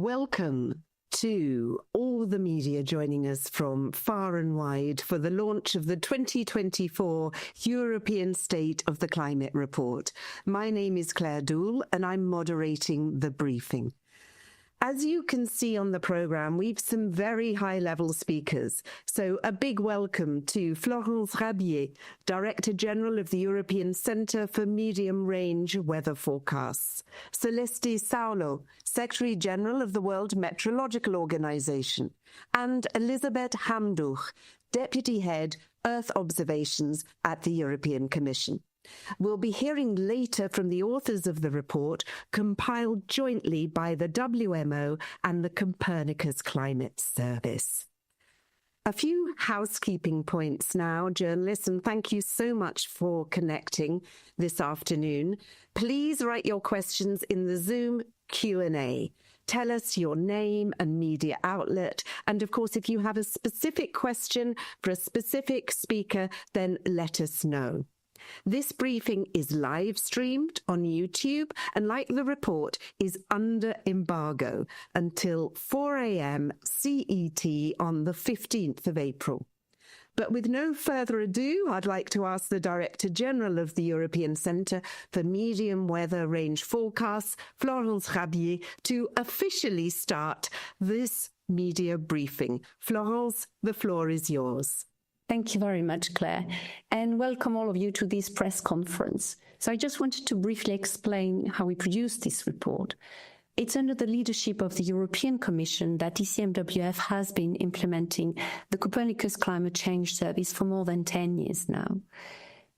Welcome to all the media joining us from far and wide for the launch of the 2024 European State of the Climate Report. My name is Claire Doole and I'm moderating the briefing. As you can see on the programme, we've some very high-level speakers. So a big welcome to Florence Rabier, Director General of the European Centre for Medium-Range Weather Forecasts, Celeste Saulo, Secretary General of the World Meteorological Organization, and Elisabeth Hamdouch, Deputy Head, Earth Observations at the European Commission. We'll be hearing later from the authors of the report, compiled jointly by the WMO and the Copernicus Climate Service. A few housekeeping points now, journalists, and thank you so much for connecting this afternoon. Please write your questions in the Zoom Q&A. Tell us your name and media outlet. And of course, if you have a specific question for a specific speaker, then let us know. This briefing is live streamed on YouTube and, like the report, is under embargo until 4 a.m. CET on the 15th of April. But with no further ado, I'd like to ask the Director General of the European Centre for Medium Weather Range Forecasts, Florence Rabier, to officially start this media briefing. Florence, the floor is yours. Thank you very much, Claire, and welcome all of you to this press conference. So I just wanted to briefly explain how we produced this report. It's under the leadership of the European Commission that ECMWF has been implementing the Copernicus Climate Change Service for more than 10 years now.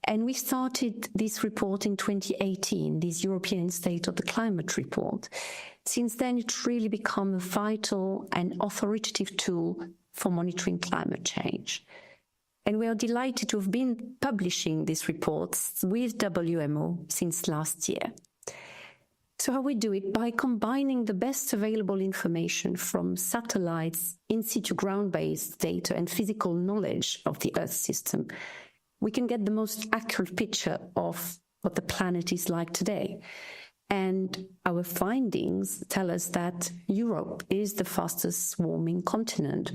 And we started this report in 2018, this European State of the Climate Report. Since then, it's really become a vital and authoritative tool for monitoring climate change. And we are delighted to have been publishing these reports with WMO since last year. So how we do it? By combining the best available information from satellites, in situ ground-based data and physical knowledge of the Earth system, we can get the most accurate picture of what the planet is like today. And our findings tell us that Europe is the fastest warming continent,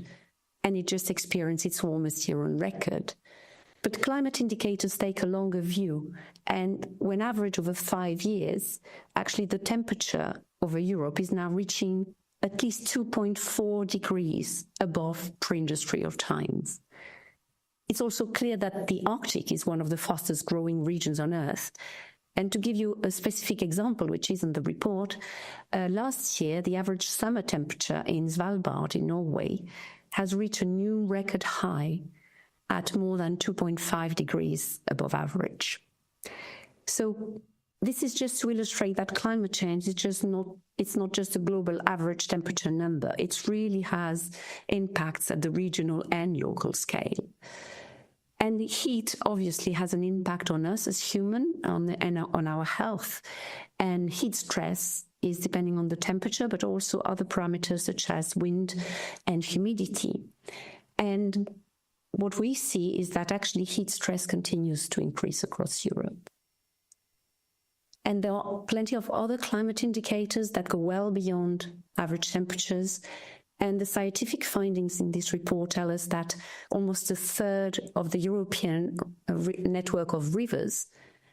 and it just experienced its warmest year on record. But climate indicators take a longer view, and when averaged over 5 years, actually the temperature over Europe is now reaching at least 2.4 degrees above pre-industrial times. It's also clear that the Arctic is one of the fastest growing regions on Earth. And to give you a specific example, which is in the report, last year the average summer temperature in Svalbard in Norway has reached a new record high at more than 2.5 degrees above average. So this is just to illustrate that climate change it's not just a global average temperature number. It really has impacts at the regional and local scale. And the heat obviously has an impact on us as human and on our health. And heat stress is depending on the temperature, but also other parameters such as wind and humidity. And what we see is that actually heat stress continues to increase across Europe. And there are plenty of other climate indicators that go well beyond average temperatures. And the scientific findings in this report tell us that almost a third of the European network of rivers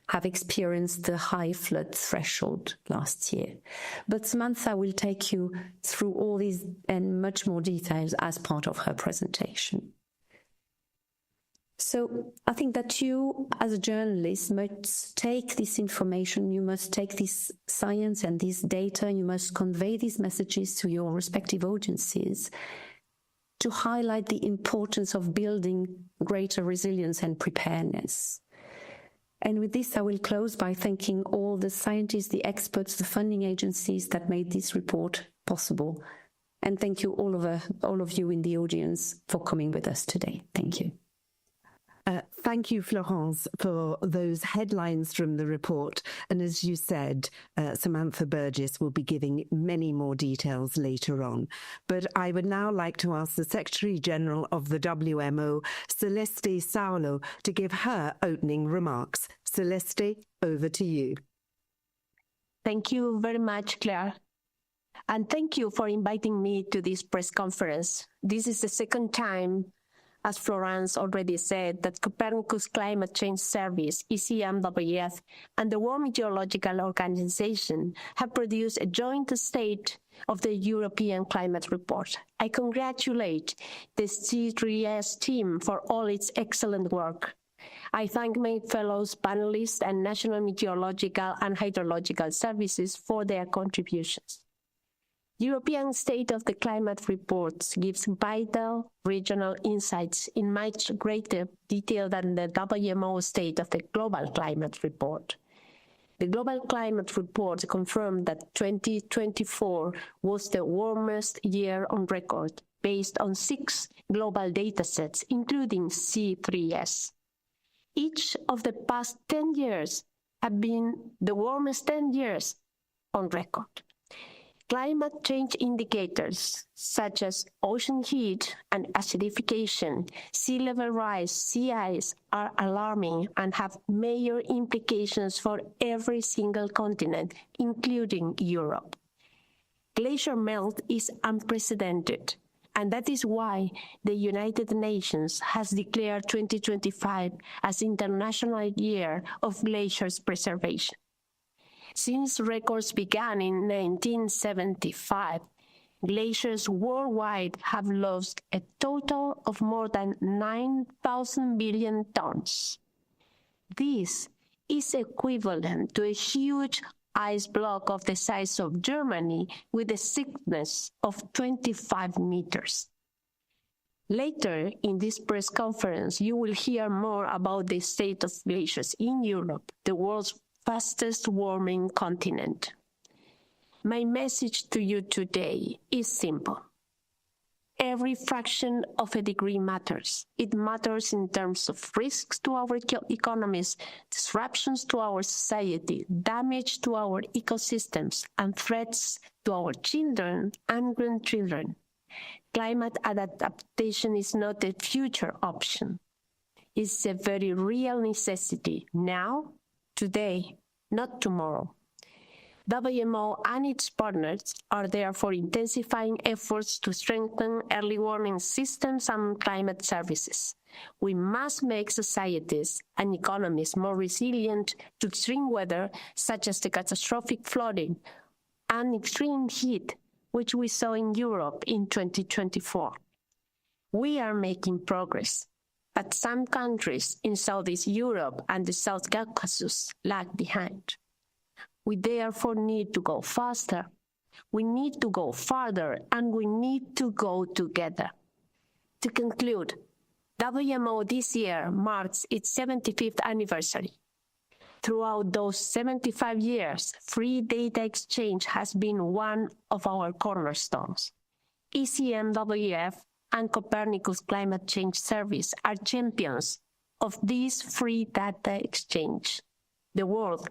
have experienced the high flood threshold last year. But Samantha will take you through all these and much more details as part of her presentation. So I think that you, as a journalist, must take this information, you must take this science and this data, you must convey these messages to your respective audiences to highlight the importance of building greater resilience and preparedness. And with this, I will close by thanking all the scientists, the experts, the funding agencies that made this report possible. And thank you all of you in the audience for coming with us today. Thank you. Thank you, Florence, for those headlines from the report. And as you said, Samantha Burgess will be giving many more details later on. But I would now like to ask the Secretary General of the WMO, Celeste Saulo, to give her opening remarks. Celeste, over to you. Thank you very much, Claire. And thank you for inviting me to this press conference. This is the second time, as Florence already said, that Copernicus Climate Change Service, ECMWF, and the World Meteorological Organization have produced a joint State of the European Climate Report. I congratulate the C3S team for all its excellent work. I thank my fellow panelists and national meteorological and hydrological services for their contributions. European State of the Climate Reports gives vital regional insights in much greater detail than the WMO State of the Global Climate Report. The Global Climate Report confirmed that 2024 was the warmest year on record, based on 6 global datasets, including C3S. Each of the past 10 years have been the warmest 10 years on record. Climate change indicators such as ocean heat and acidification, sea level rise, sea ice are alarming and have major implications for every single continent, including Europe. Glacier melt is unprecedented, and that is why the United Nations has declared 2025 as International Year of Glaciers Preservation. Since records began in 1975, glaciers worldwide have lost a total of more than 9,000 billion tons. This is equivalent to a huge ice block of the size of Germany with a thickness of 25 meters. Later in this press conference, you will hear more about the state of glaciers in Europe, the world's fastest warming continent. My message to you today is simple. Every fraction of a degree matters. It matters in terms of risks to our economies, disruptions to our society, damage to our ecosystems, and threats to our children and grandchildren. Climate adaptation is not a future option. It's a very real necessity now, today, not tomorrow. WMO and its partners are therefore intensifying efforts to strengthen early warning systems and climate services. We must make societies and economies more resilient to extreme weather, such as the catastrophic flooding and extreme heat, which we saw in Europe in 2024. We are making progress, but some countries in Southeast Europe and the South Caucasus lag behind. We therefore need to go faster, we need to go farther, and we need to go together. To conclude, WMO this year marks its 75th anniversary. Throughout those 75 years, free data exchange has been one of our cornerstones. ECMWF and Copernicus Climate Change Service are champions of this free data exchange. The world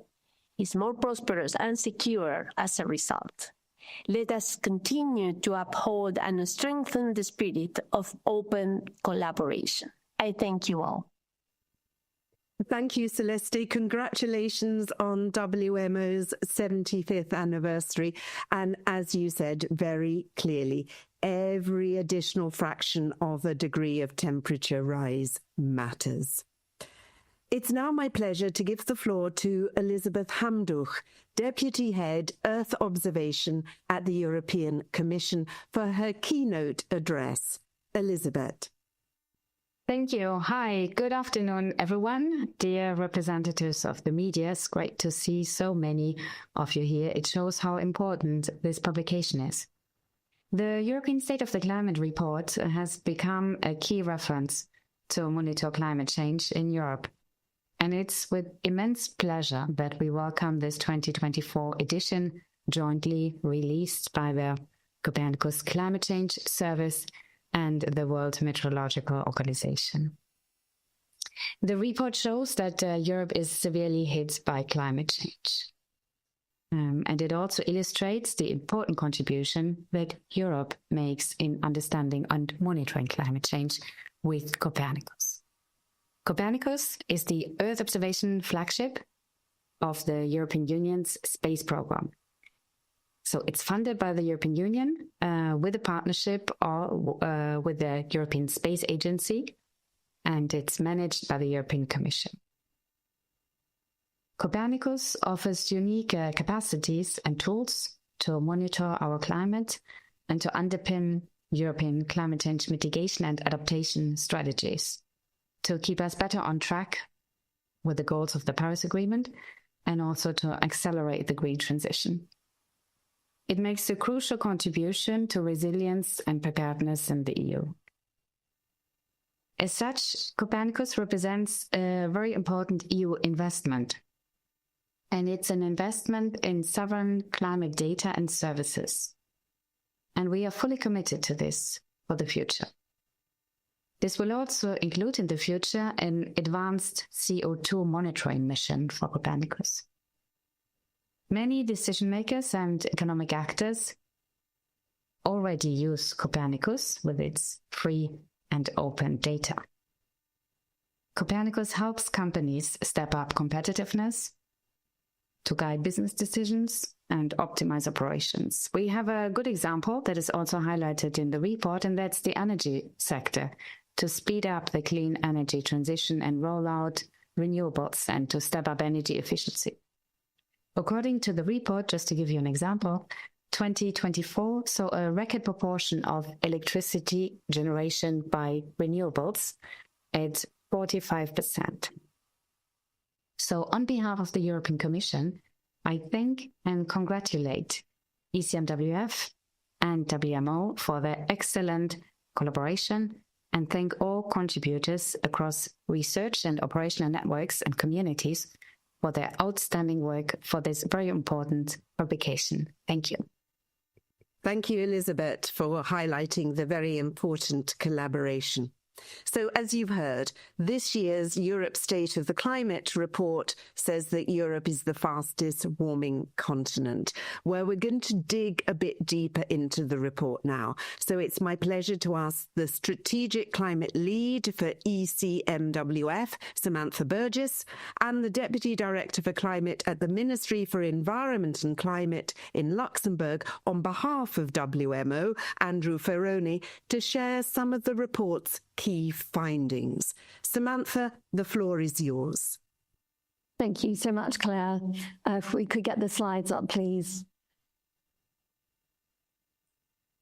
is more prosperous and secure as a result. Let us continue to uphold and strengthen the spirit of open collaboration. I thank you all. Thank you, Celeste. Congratulations on WMO's 75th anniversary. And as you said very clearly, every additional fraction of a degree of temperature rise matters. It's now my pleasure to give the floor to Elisabeth Hamdouch, Deputy Head Earth Observation at the European Commission, for her keynote address. Elisabeth. Thank you. Hi, good afternoon, everyone. Dear representatives of the media, it's great to see so many of you here. It shows how important this publication is. The European State of the Climate Report has become a key reference to monitor climate change in Europe. And it's with immense pleasure that we welcome this 2024 edition, jointly released by the Copernicus Climate Change Service and the World Meteorological Organization. The report shows that Europe is severely hit by climate change. And it also illustrates the important contribution that Europe makes in understanding and monitoring climate change with Copernicus. Copernicus is the Earth observation flagship of the European Union's space program. So it's funded by the European Union with a partnership or with the European Space Agency, and it's managed by the European Commission. Copernicus offers unique capacities and tools to monitor our climate and to underpin European climate change mitigation and adaptation strategies to keep us better on track with the goals of the Paris Agreement and also to accelerate the green transition. It makes a crucial contribution to resilience and preparedness in the EU. As such, Copernicus represents a very important EU investment, and it's an investment in sovereign climate data and services. And we are fully committed to this for the future. This will also include in the future an advanced CO2 monitoring mission for Copernicus. Many decision makers and economic actors already use Copernicus with its free and open data. Copernicus helps companies step up competitiveness, to guide business decisions and optimize operations. We have a good example that is also highlighted in the report, and that's the energy sector, to speed up the clean energy transition and roll out renewables and to step up energy efficiency. According to the report, just to give you an example, 2024 saw a record proportion of electricity generation by renewables at 45%. So on behalf of the European Commission, I thank and congratulate ECMWF and WMO for their excellent collaboration and thank all contributors across research and operational networks and communities for their outstanding work for this very important publication. Thank you. Thank you, Elisabeth, for highlighting the very important collaboration. So, as you've heard, this year's Europe State of the Climate report says that Europe is the fastest warming continent, where we're going to dig a bit deeper into the report now. So it's my pleasure to ask the Strategic Climate Lead for ECMWF, Samantha Burgess, and the Deputy Director for Climate at the Ministry for Environment and Climate in Luxembourg, on behalf of WMO, Andrew Ferrone, to share some of the report's key findings. Samantha, the floor is yours. Thank you so much, Claire. If we could get the slides up, please.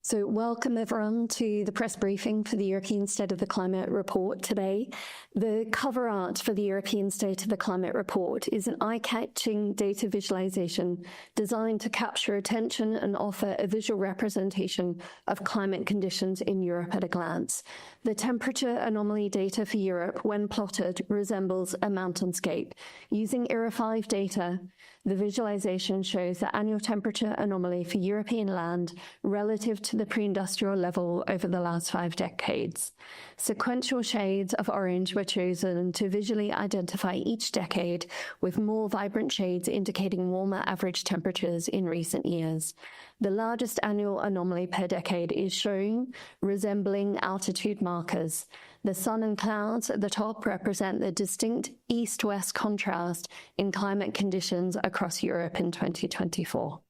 So welcome everyone to the press briefing for the European State of the Climate report today. The cover art for the European State of the Climate report is an eye-catching data visualization designed to capture attention and offer a visual representation of climate conditions in Europe at a glance. The temperature anomaly data for Europe, when plotted, resembles a mountainscape. Using ERA5 data, the visualization shows the annual temperature anomaly for European land relative to the pre-industrial level over the last 5 decades. Sequential shades of orange were chosen to visually identify each decade, with more vibrant shades indicating warmer average temperatures in recent years. The largest annual anomaly per decade is shown, resembling altitude markers. The sun and clouds at the top represent the distinct east-west contrast in climate conditions across Europe in 2024.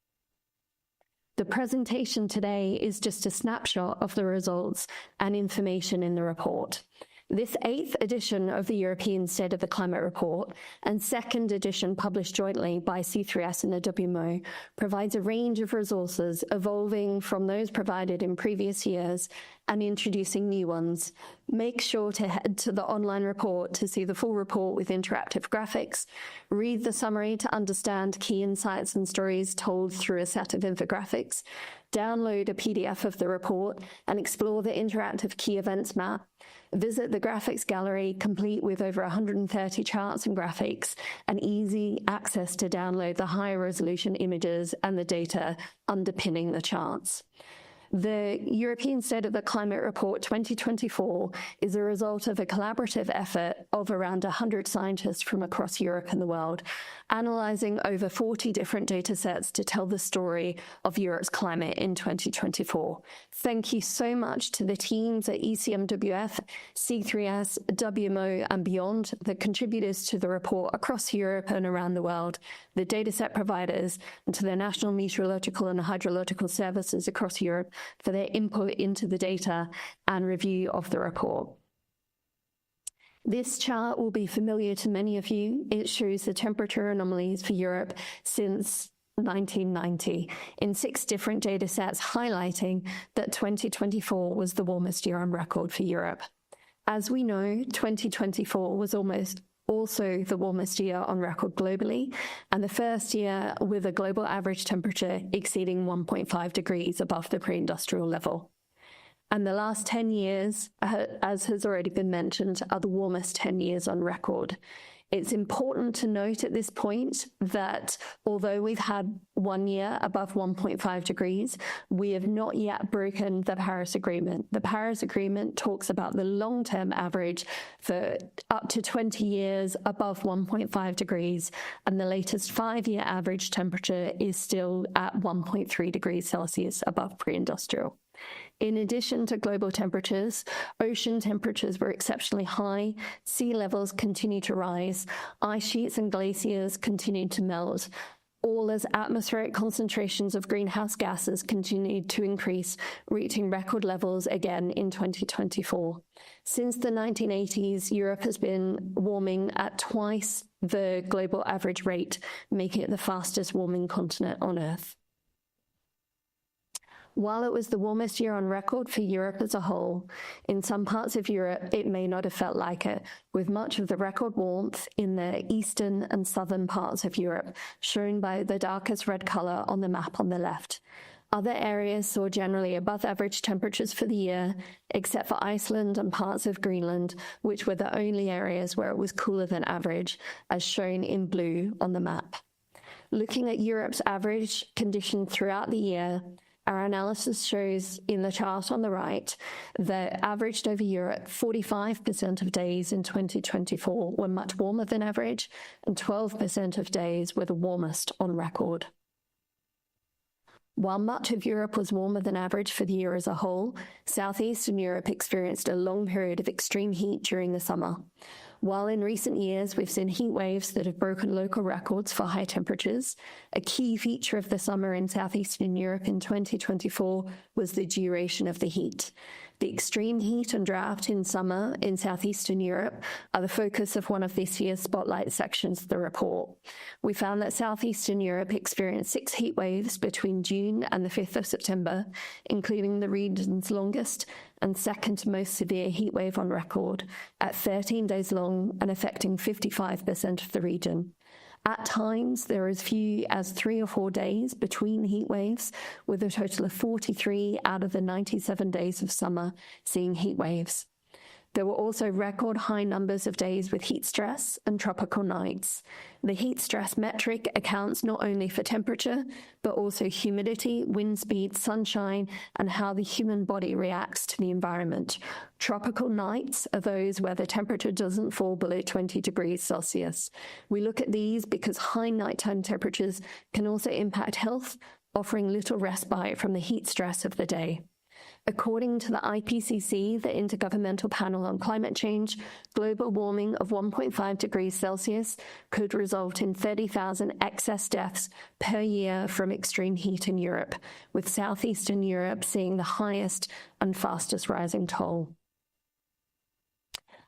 The presentation today is just a snapshot of the results and information in the report. This 8th edition of the European State of the Climate report and 2nd edition published jointly by C3S and the WMO provides a range of resources evolving from those provided in previous years and introducing new ones. Make sure to head to the online report to see the full report with interactive graphics, read the summary to understand key insights and stories told through a set of infographics, download a PDF of the report and explore the interactive key events map. Visit the graphics gallery, complete with over 130 charts and graphics, and easy access to download the higher resolution images and the data underpinning the charts. The European State of the Climate Report 2024 is a result of a collaborative effort of around 100 scientists from across Europe and the world, analysing over 40 different data sets to tell the story of Europe's climate in 2024. Thank you so much to the teams at ECMWF, C3S, WMO and beyond, the contributors to the report across Europe and around the world, the dataset providers, and to the national meteorological and hydrological services across Europe for their input into the data and review of the report. This chart will be familiar to many of you. It shows the temperature anomalies for Europe since 1990 in 6 different data sets, highlighting that 2024 was the warmest year on record for Europe. As we know, 2024 was also the warmest year on record globally, and the first year with a global average temperature exceeding 1.5 degrees above the pre-industrial level. And the last 10 years, as has already been mentioned, are the warmest 10 years on record. It's important to note at this point that although we've had 1 year above 1.5 degrees, we have not yet broken the Paris Agreement. The Paris Agreement talks about the long-term average for up to 20 years above 1.5 degrees, and the latest 5-year average temperature is still at 1.3 degrees Celsius above pre-industrial. In addition to global temperatures, ocean temperatures were exceptionally high, sea levels continue to rise, ice sheets and glaciers continue to melt, all as atmospheric concentrations of greenhouse gases continued to increase, reaching record levels again in 2024. Since the 1980s, Europe has been warming at twice the global average rate, making it the fastest warming continent on Earth. While it was the warmest year on record for Europe as a whole, in some parts of Europe it may not have felt like it, with much of the record warmth in the eastern and southern parts of Europe, shown by the darkest red colour on the map on the left. Other areas saw generally above average temperatures for the year, except for Iceland and parts of Greenland, which were the only areas where it was cooler than average, as shown in blue on the map. Looking at Europe's average condition throughout the year, our analysis shows in the chart on the right that averaged over Europe, 45% of days in 2024 were much warmer than average, and 12% of days were the warmest on record. While much of Europe was warmer than average for the year as a whole, southeastern Europe experienced a long period of extreme heat during the summer. While in recent years we've seen heat waves that have broken local records for high temperatures, a key feature of the summer in southeastern Europe in 2024 was the duration of the heat. The extreme heat and drought in summer in southeastern Europe are the focus of one of this year's spotlight sections of the report. We found that southeastern Europe experienced 6 heat waves between June and the 5th of September, including the region's longest and second most severe heat wave on record, at 13 days long and affecting 55% of the region. At times, there are as few as 3 or 4 days between heat waves, with a total of 43 out of the 97 days of summer seeing heat waves. There were also record high numbers of days with heat stress and tropical nights. The heat stress metric accounts not only for temperature, but also humidity, wind speed, sunshine, and how the human body reacts to the environment. Tropical nights are those where the temperature doesn't fall below 20 degrees Celsius. We look at these because high nighttime temperatures can also impact health, offering little respite from the heat stress of the day. According to the IPCC, the Intergovernmental Panel on Climate Change, global warming of 1.5 degrees Celsius could result in 30,000 excess deaths per year from extreme heat in Europe, with southeastern Europe seeing the highest and fastest rising toll.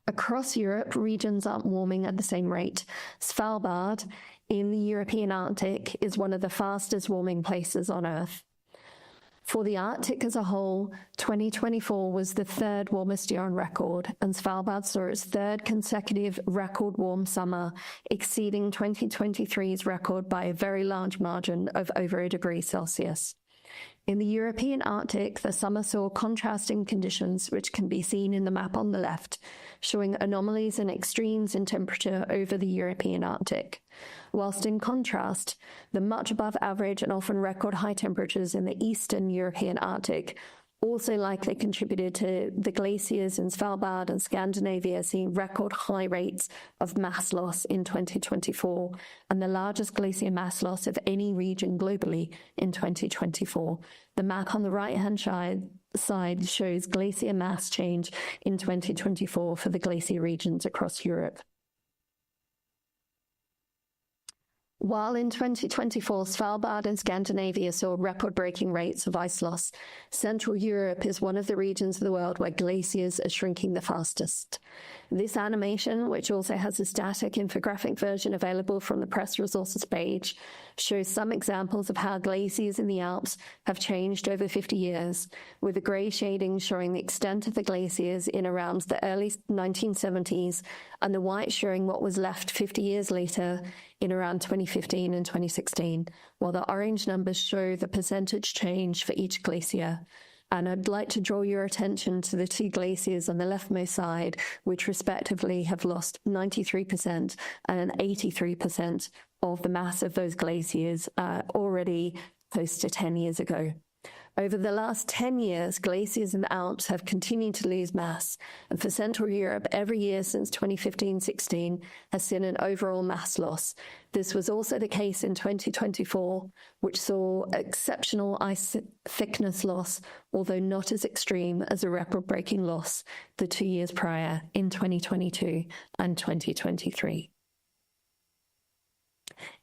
Across Europe, regions aren't warming at the same rate. Svalbard, in the European Arctic, is one of the fastest warming places on Earth. For the Arctic as a whole, 2024 was the 3rd warmest year on record, and Svalbard saw its 3rd consecutive record warm summer, exceeding 2023's record by a very large margin of over 1 degree Celsius. In the European Arctic, the summer saw contrasting conditions, which can be seen in the map on the left, showing anomalies and extremes in temperature over the European Arctic. Whilst in contrast, the much above average and often record high temperatures in the Eastern European Arctic also likely contributed to the glaciers in Svalbard and Scandinavia seeing record high rates of mass loss in 2024, and the largest glacier mass loss of any region globally in 2024. The map on the right-hand side shows glacier mass change in 2024 for the glacier regions across Europe. While in 2024, Svalbard and Scandinavia saw record-breaking rates of ice loss, Central Europe is one of the regions of the world where glaciers are shrinking the fastest. This animation, which also has a static infographic version available from the press resources page, shows some examples of how glaciers in the Alps have changed over 50 years, with the grey shading showing the extent of the glaciers in around the early 1970s and the white showing what was left 50 years later in around 2015 and 2016, while the orange numbers show the percentage change for each glacier. And I'd like to draw your attention to the two glaciers on the leftmost side, which respectively have lost 93% and 83% of the mass of those glaciers already close to 10 years ago. Over the last 10 years, glaciers in the Alps have continued to lose mass, and for Central Europe, every year since 2015-16 has seen an overall mass loss. This was also the case in 2024, which saw exceptional ice thickness loss, although not as extreme as a record-breaking loss the 2 years prior in 2022 and 2023.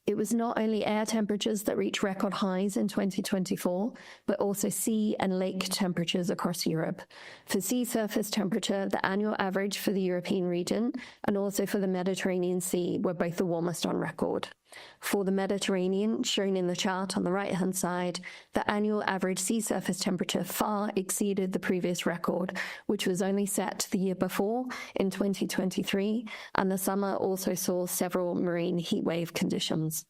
It was not only air temperatures that reached record highs in 2024, but also sea and lake temperatures across Europe. For sea surface temperature, the annual average for the European region and also for the Mediterranean Sea were both the warmest on record. For the Mediterranean, shown in the chart on the right-hand side, the annual average sea surface temperature far exceeded the previous record, which was only set the year before in 2023, and the summer also saw several marine heatwave conditions.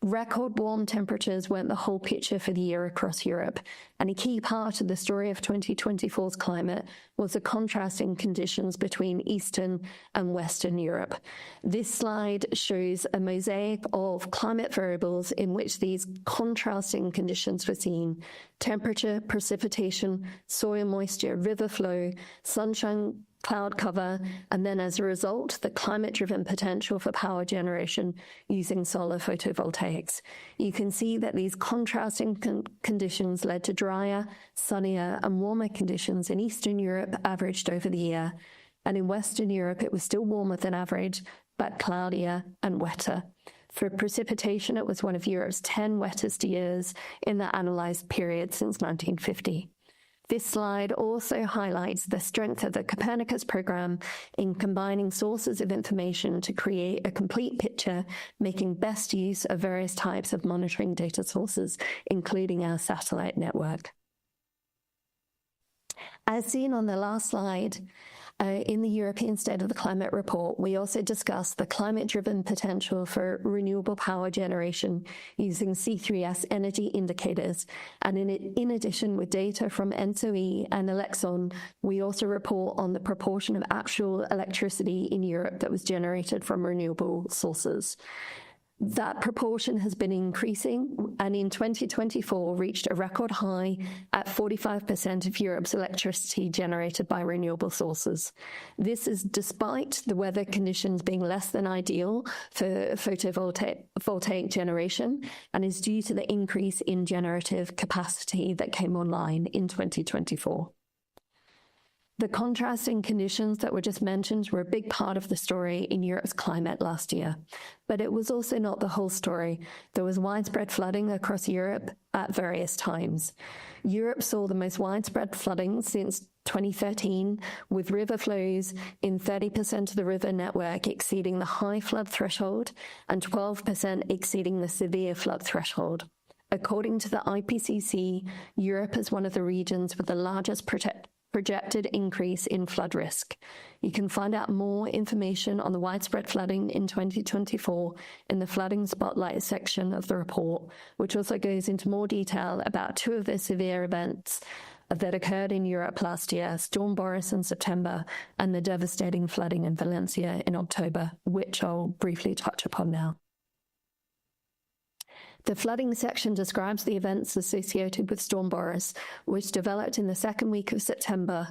Record warm temperatures weren't the whole picture for the year across Europe, and a key part of the story of 2024's climate was the contrasting conditions between Eastern and Western Europe. This slide shows a mosaic of climate variables in which these contrasting conditions were seen: temperature, precipitation, soil moisture, river flow, sunshine, cloud cover, and then as a result, the climate-driven potential for power generation using solar photovoltaics. You can see that these contrasting conditions led to drier, sunnier, and warmer conditions in Eastern Europe averaged over the year. And in Western Europe, it was still warmer than average, but cloudier and wetter. For precipitation, it was one of Europe's 10 wettest years in the analysed period since 1950. This slide also highlights the strength of the Copernicus program in combining sources of information to create a complete picture, making best use of various types of monitoring data sources, including our satellite network. As seen on the last slide, in the European State of the Climate report, we also discussed the climate-driven potential for renewable power generation using C3S energy indicators. And in addition, with data from ENSO-E and Elexon, we also report on the proportion of actual electricity in Europe that was generated from renewable sources. That proportion has been increasing, and in 2024 reached a record high at 45% of Europe's electricity generated by renewable sources. This is despite the weather conditions being less than ideal for photovoltaic generation, and is due to the increase in generative capacity that came online in 2024. The contrasting conditions that were just mentioned were a big part of the story in Europe's climate last year. But it was also not the whole story. There was widespread flooding across Europe at various times. Europe saw the most widespread flooding since 2013, with river flows in 30% of the river network exceeding the high flood threshold and 12% exceeding the severe flood threshold. According to the IPCC, Europe is one of the regions with the largest projected increase in flood risk. You can find out more information on the widespread flooding in 2024 in the Flooding Spotlight section of the report, which also goes into more detail about two of the severe events that occurred in Europe last year, Storm Boris in September and the devastating flooding in Valencia in October, which I'll briefly touch upon now. The flooding section describes the events associated with Storm Boris, which developed in the second week of September,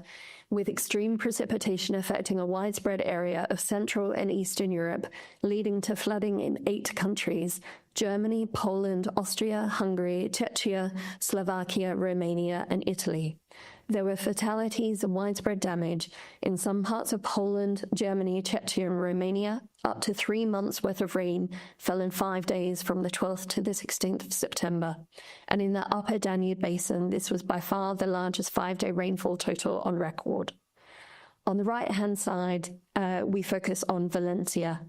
with extreme precipitation affecting a widespread area of Central and Eastern Europe, leading to flooding in 8 countries: Germany, Poland, Austria, Hungary, Czechia, Slovakia, Romania, and Italy. There were fatalities and widespread damage in some parts of Poland, Germany, Czechia, and Romania. Up to 3 months' worth of rain fell in 5 days from the 12th to the 16th of September. And in the upper Danube basin, this was by far the largest 5-day rainfall total on record. On the right-hand side, we focus on Valencia,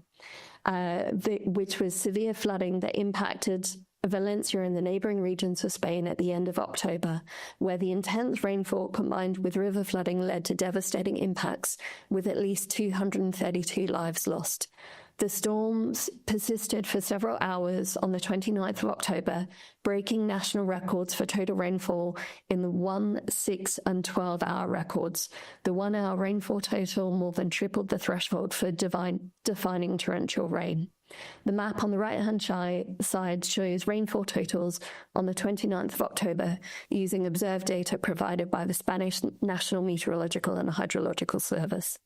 which was severe flooding that impacted Valencia and the neighbouring regions of Spain at the end of October, where the intense rainfall combined with river flooding led to devastating impacts, with at least 232 lives lost. The storms persisted for several hours on the 29th of October, breaking national records for total rainfall in the 1, 6, and 12-hour records. The 1-hour rainfall total more than tripled the threshold for defining torrential rain. The map on the right-hand side shows rainfall totals on the 29th of October using observed data provided by the Spanish National Meteorological and Hydrological Service.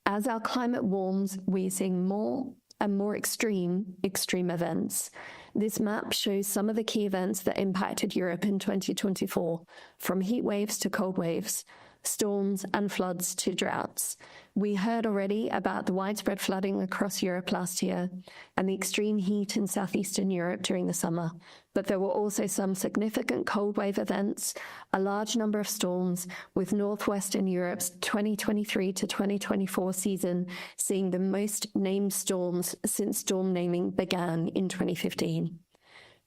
As our climate warms, we're seeing more and more extreme events. This map shows some of the key events that impacted Europe in 2024, from heat waves to cold waves, storms and floods to droughts. We heard already about the widespread flooding across Europe last year and the extreme heat in southeastern Europe during the summer, but there were also some significant cold wave events, a large number of storms, with northwestern Europe's 2023 to 2024 season seeing the most named storms since storm naming began in 2015.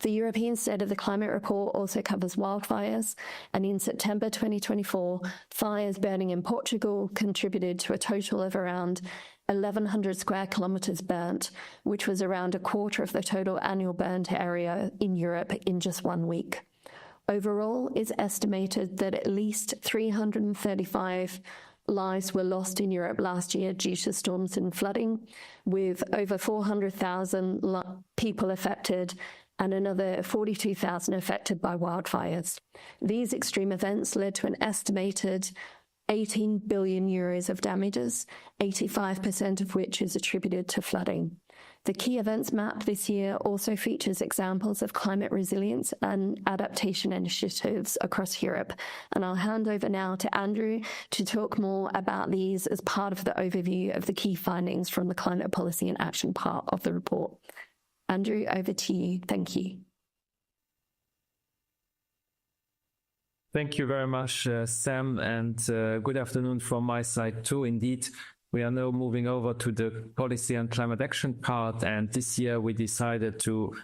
The European State of the Climate Report also covers wildfires, and in September 2024, fires burning in Portugal contributed to a total of around 1,100 square kilometres burnt, which was around a quarter of the total annual burnt area in Europe in just 1 week. Overall, it's estimated that at least 335 lives were lost in Europe last year due to storms and flooding, with over 400,000 people affected and another 42,000 affected by wildfires. These extreme events led to an estimated 18 billion euros of damages, 85% of which is attributed to flooding. The key events map this year also features examples of climate resilience and adaptation initiatives across Europe. And I'll hand over now to Andrew to talk more about these as part of the overview of the key findings from the climate policy and action part of the report. Andrew, over to you. Thank you. Thank you very much, Sam, and good afternoon from my side too. Indeed, we are now moving over to the policy and climate action part, and this year we decided to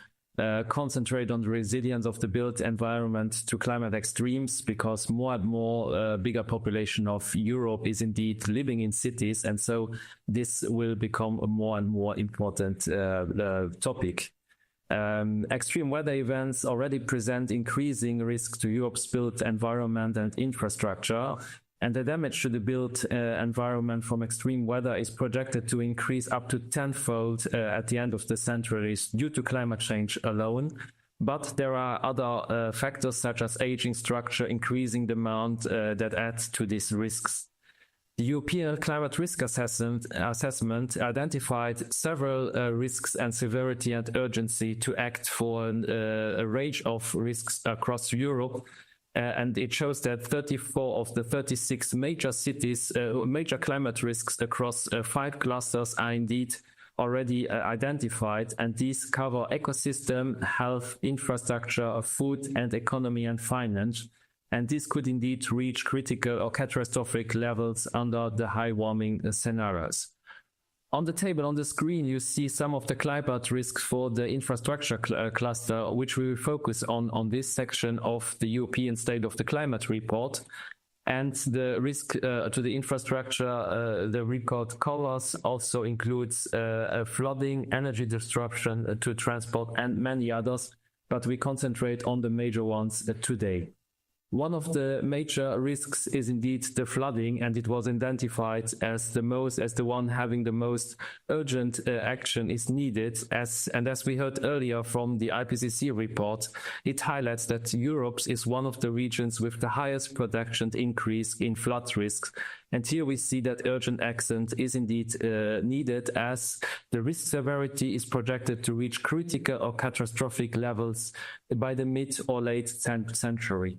concentrate on the resilience of the built environment to climate extremes, because more and more bigger population of Europe is indeed living in cities, and so this will become a more and more important topic. Extreme weather events already present increasing risks to Europe's built environment and infrastructure, and the damage to the built environment from extreme weather is projected to increase up to tenfold at the end of the century due to climate change alone. But there are other factors such as aging structure, increasing demand that add to these risks. The European Climate Risk Assessment identified several risks and severity and urgency to act for a range of risks across Europe. And it shows that 34 of the 36 major cities, major climate risks across 5 clusters are indeed already identified, and these cover ecosystem, health, infrastructure, food and economy and finance. And this could indeed reach critical or catastrophic levels under the high warming scenarios. On the table on the screen, you see some of the climate risks for the infrastructure cluster, which we will focus on this section of the European State of the Climate Report. And the risk to the infrastructure the report covers also includes flooding, energy disruption to transport, and many others, but we concentrate on the major ones today. One of the major risks is indeed the flooding, and it was identified as the one having the most urgent action is needed. As we heard earlier from the IPCC report, it highlights that Europe is one of the regions with the highest projection increase in flood risks. And here we see that urgent action is indeed needed, as the risk severity is projected to reach critical or catastrophic levels by the mid or late 10th century.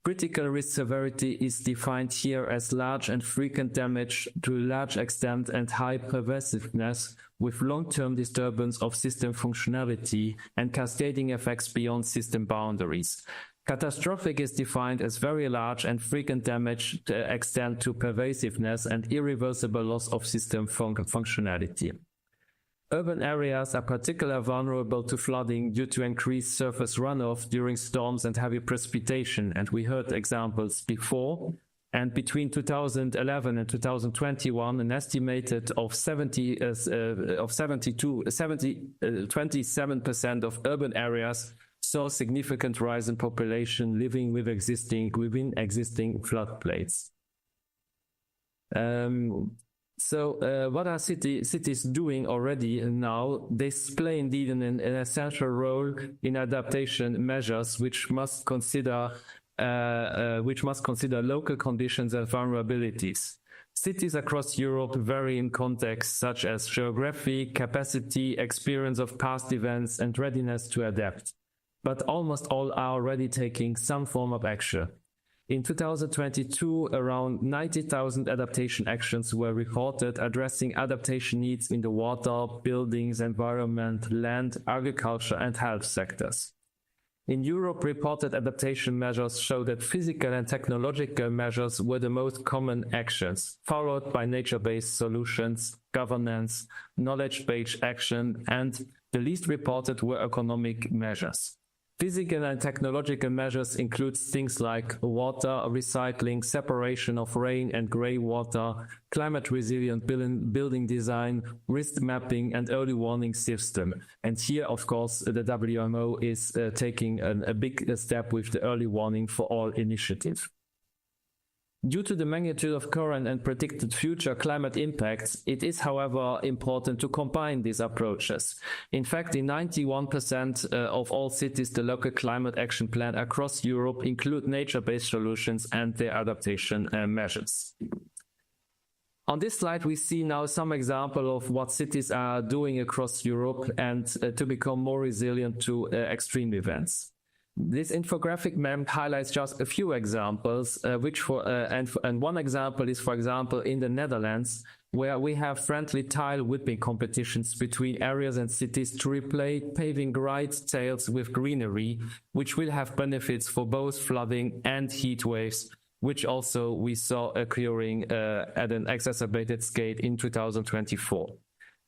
Critical risk severity is defined here as large and frequent damage to a large extent and high pervasiveness with long-term disturbance of system functionality and cascading effects beyond system boundaries. Catastrophic is defined as very large and frequent damage to extent to pervasiveness and irreversible loss of system functionality. Urban areas are particularly vulnerable to flooding due to increased surface runoff during storms and heavy precipitation, and we heard examples before. And between 2011 and 2021, an estimated of 27% of urban areas saw significant rise in population living within existing floodplains. So what are cities doing already now? They play indeed an essential role in adaptation measures, which must consider local conditions and vulnerabilities. Cities across Europe vary in contexts such as geography, capacity, experience of past events, and readiness to adapt. But almost all are already taking some form of action. In 2022, around 90,000 adaptation actions were reported addressing adaptation needs in the water, buildings, environment, land, agriculture, and health sectors. In Europe, reported adaptation measures show that physical and technological measures were the most common actions, followed by nature-based solutions, governance, knowledge-based action, and the least reported were economic measures. Physical and technological measures include things like water recycling, separation of rain and grey water, climate-resilient building design, risk mapping, and early warning system. And here, of course, the WMO is taking a big step with the early warning for all initiative. Due to the magnitude of current and predicted future climate impacts, it is, however, important to combine these approaches. In fact, in 91% of all cities, the local climate action plan across Europe include nature-based solutions and their adaptation measures. On this slide, we see now some example of what cities are doing across Europe and to become more resilient to extreme events. This infographic map highlights just a few examples, and one example is, for example, in the Netherlands, where we have friendly tile whipping competitions between areas and cities to replace paving right tails with greenery, which will have benefits for both flooding and heat waves, which also we saw occurring at an exacerbated scale in 2024.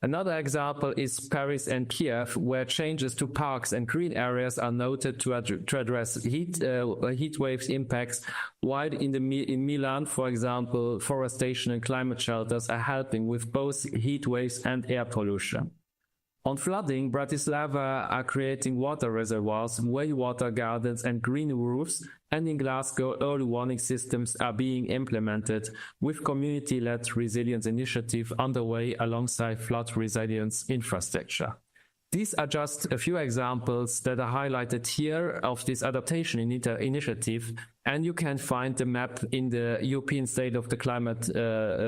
Another example is Paris and Kiev, where changes to parks and green areas are noted to address heat waves impacts, while in Milan, for example, forestation and climate shelters are helping with both heat waves and air pollution. On flooding, Bratislava are creating water reservoirs, wastewater gardens, and green roofs, and in Glasgow, early warning systems are being implemented with community-led resilience initiative underway alongside flood resilience infrastructure. These are just a few examples that are highlighted here of this adaptation initiative, and you can find the map in the European State of the Climate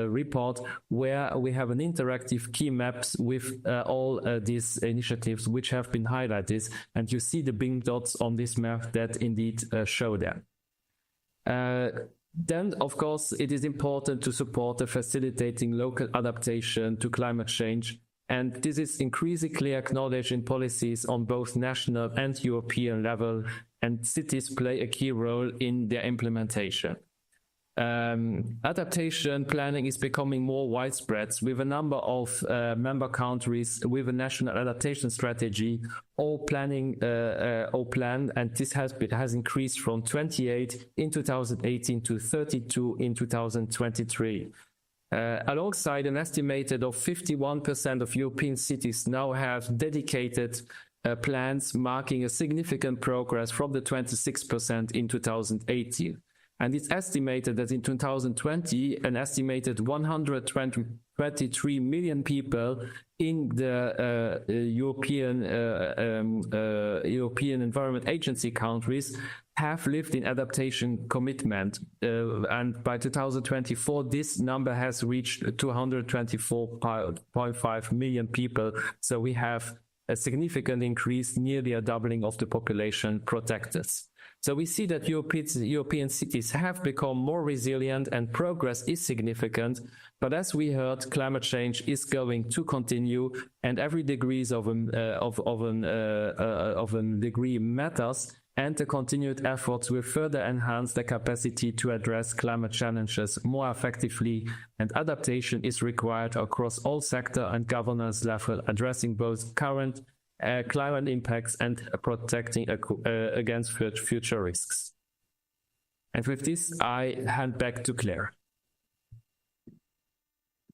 report, where we have an interactive key maps with all these initiatives which have been highlighted, and you see the pink dots on this map that indeed show them. Then, of course, it is important to support the facilitating local adaptation to climate change. And this is increasingly acknowledged in policies on both national and European level, and cities play a key role in their implementation. Adaptation planning is becoming more widespread, with a number of member countries with a national adaptation strategy all planned, and this has increased from 28 in 2018 to 32 in 2023. Alongside an estimated of 51% of European cities now have dedicated plans, marking a significant progress from the 26% in 2018. And it's estimated that in 2020, an estimated 123 million people in the European Environment Agency countries have lived in adaptation commitment. And by 2024, this number has reached 224.5 million people. So we have a significant increase, nearly a doubling of the population protected. So we see that European cities have become more resilient and progress is significant. But as we heard, climate change is going to continue, and every degree of a degree matters. And the continued efforts will further enhance the capacity to address climate challenges more effectively, and adaptation is required across all sector and governance level, addressing both current climate impacts and protecting against future risks. And with this, I hand back to Claire.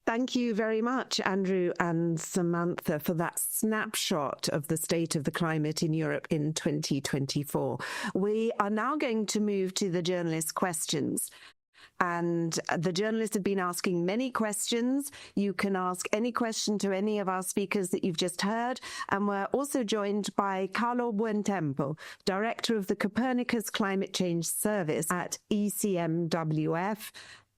Thank you very much, Andrew and Samantha, for that snapshot of the state of the climate in Europe in 2024. We are now going to move to the journalist questions. And the journalists have been asking many questions. You can ask any question to any of our speakers that you've just heard. And we're also joined by Carlo Buontempo, Director of the Copernicus Climate Change Service at ECMWF.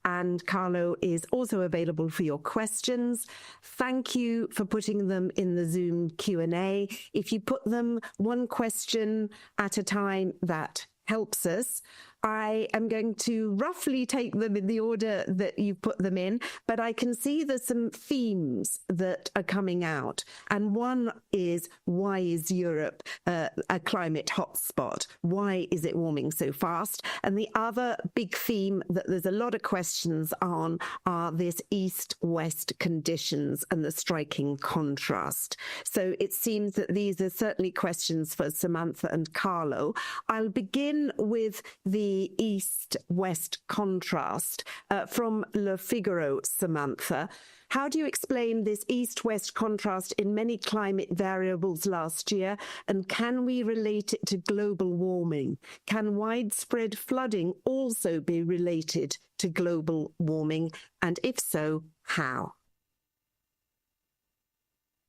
And Carlo is also available for your questions. Thank you for putting them in the Zoom Q&A. If you put them one question at a time, that helps us. I am going to roughly take them in the order that you put them in, but I can see there's some themes that are coming out. And one is, why is Europe a climate hotspot? Why is it warming so fast? And the other big theme that there's a lot of questions on are this east-west conditions and the striking contrast. So it seems that these are certainly questions for Samantha and Carlo. I'll begin with the east-west contrast from Le Figaro, Samantha. How do you explain this east-west contrast in many climate variables last year? And can we relate it to global warming? Can widespread flooding also be related to global warming? And if so, how?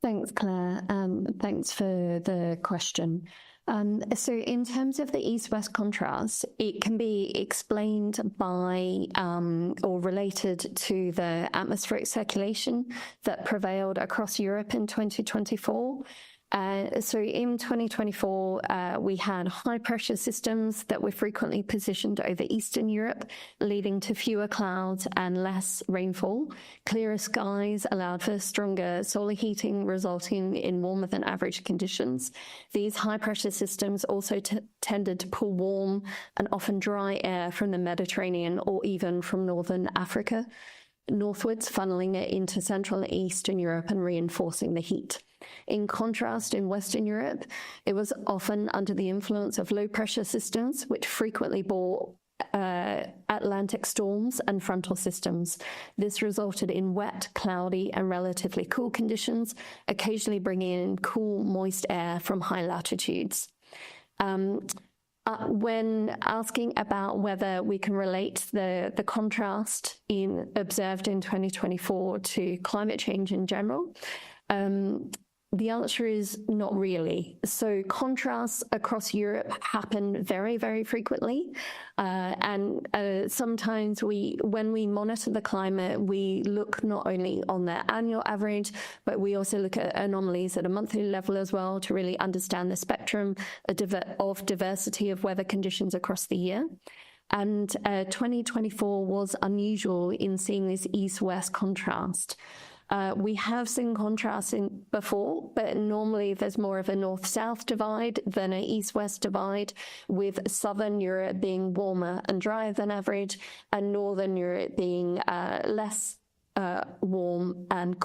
Thanks, Claire. Thanks for the question. So in terms of the east-west contrast, it can be explained by or related to the atmospheric circulation that prevailed across Europe in 2024. So in 2024, we had high-pressure systems that were frequently positioned over Eastern Europe, leading to fewer clouds and less rainfall. Clearer skies allowed for stronger solar heating, resulting in warmer than average conditions. These high-pressure systems also tended to pull warm and often dry air from the Mediterranean or even from northern Africa northwards, funneling it into Central and Eastern Europe and reinforcing the heat. In contrast, in Western Europe, it was often under the influence of low-pressure systems, which frequently bore Atlantic storms and frontal systems. This resulted in wet, cloudy, and relatively cool conditions, occasionally bringing in cool, moist air from high latitudes. When asking about whether we can relate the contrast observed in 2024 to climate change in general, the answer is not really. So contrasts across Europe happen very, very frequently. And sometimes when we monitor the climate, we look not only on the annual average, but we also look at anomalies at a monthly level as well to really understand the spectrum of diversity of weather conditions across the year. And 2024 was unusual in seeing this east-west contrast. We have seen contrasts before, but normally there's more of a north-south divide than an east-west divide, with southern Europe being warmer and drier than average, and northern Europe being less warm and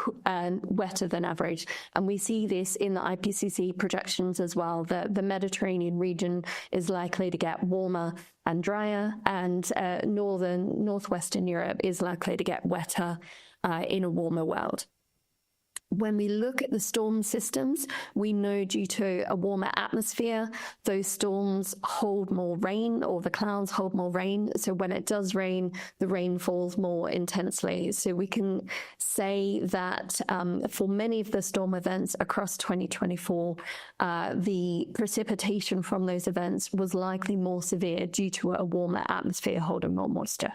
wetter than average. And we see this in the IPCC projections as well, that the Mediterranean region is likely to get warmer and drier, and northwestern Europe is likely to get wetter in a warmer world. When we look at the storm systems, we know due to a warmer atmosphere, those storms hold more rain, or the clouds hold more rain. So when it does rain, the rain falls more intensely. So we can say that for many of the storm events across 2024, the precipitation from those events was likely more severe due to a warmer atmosphere holding more moisture.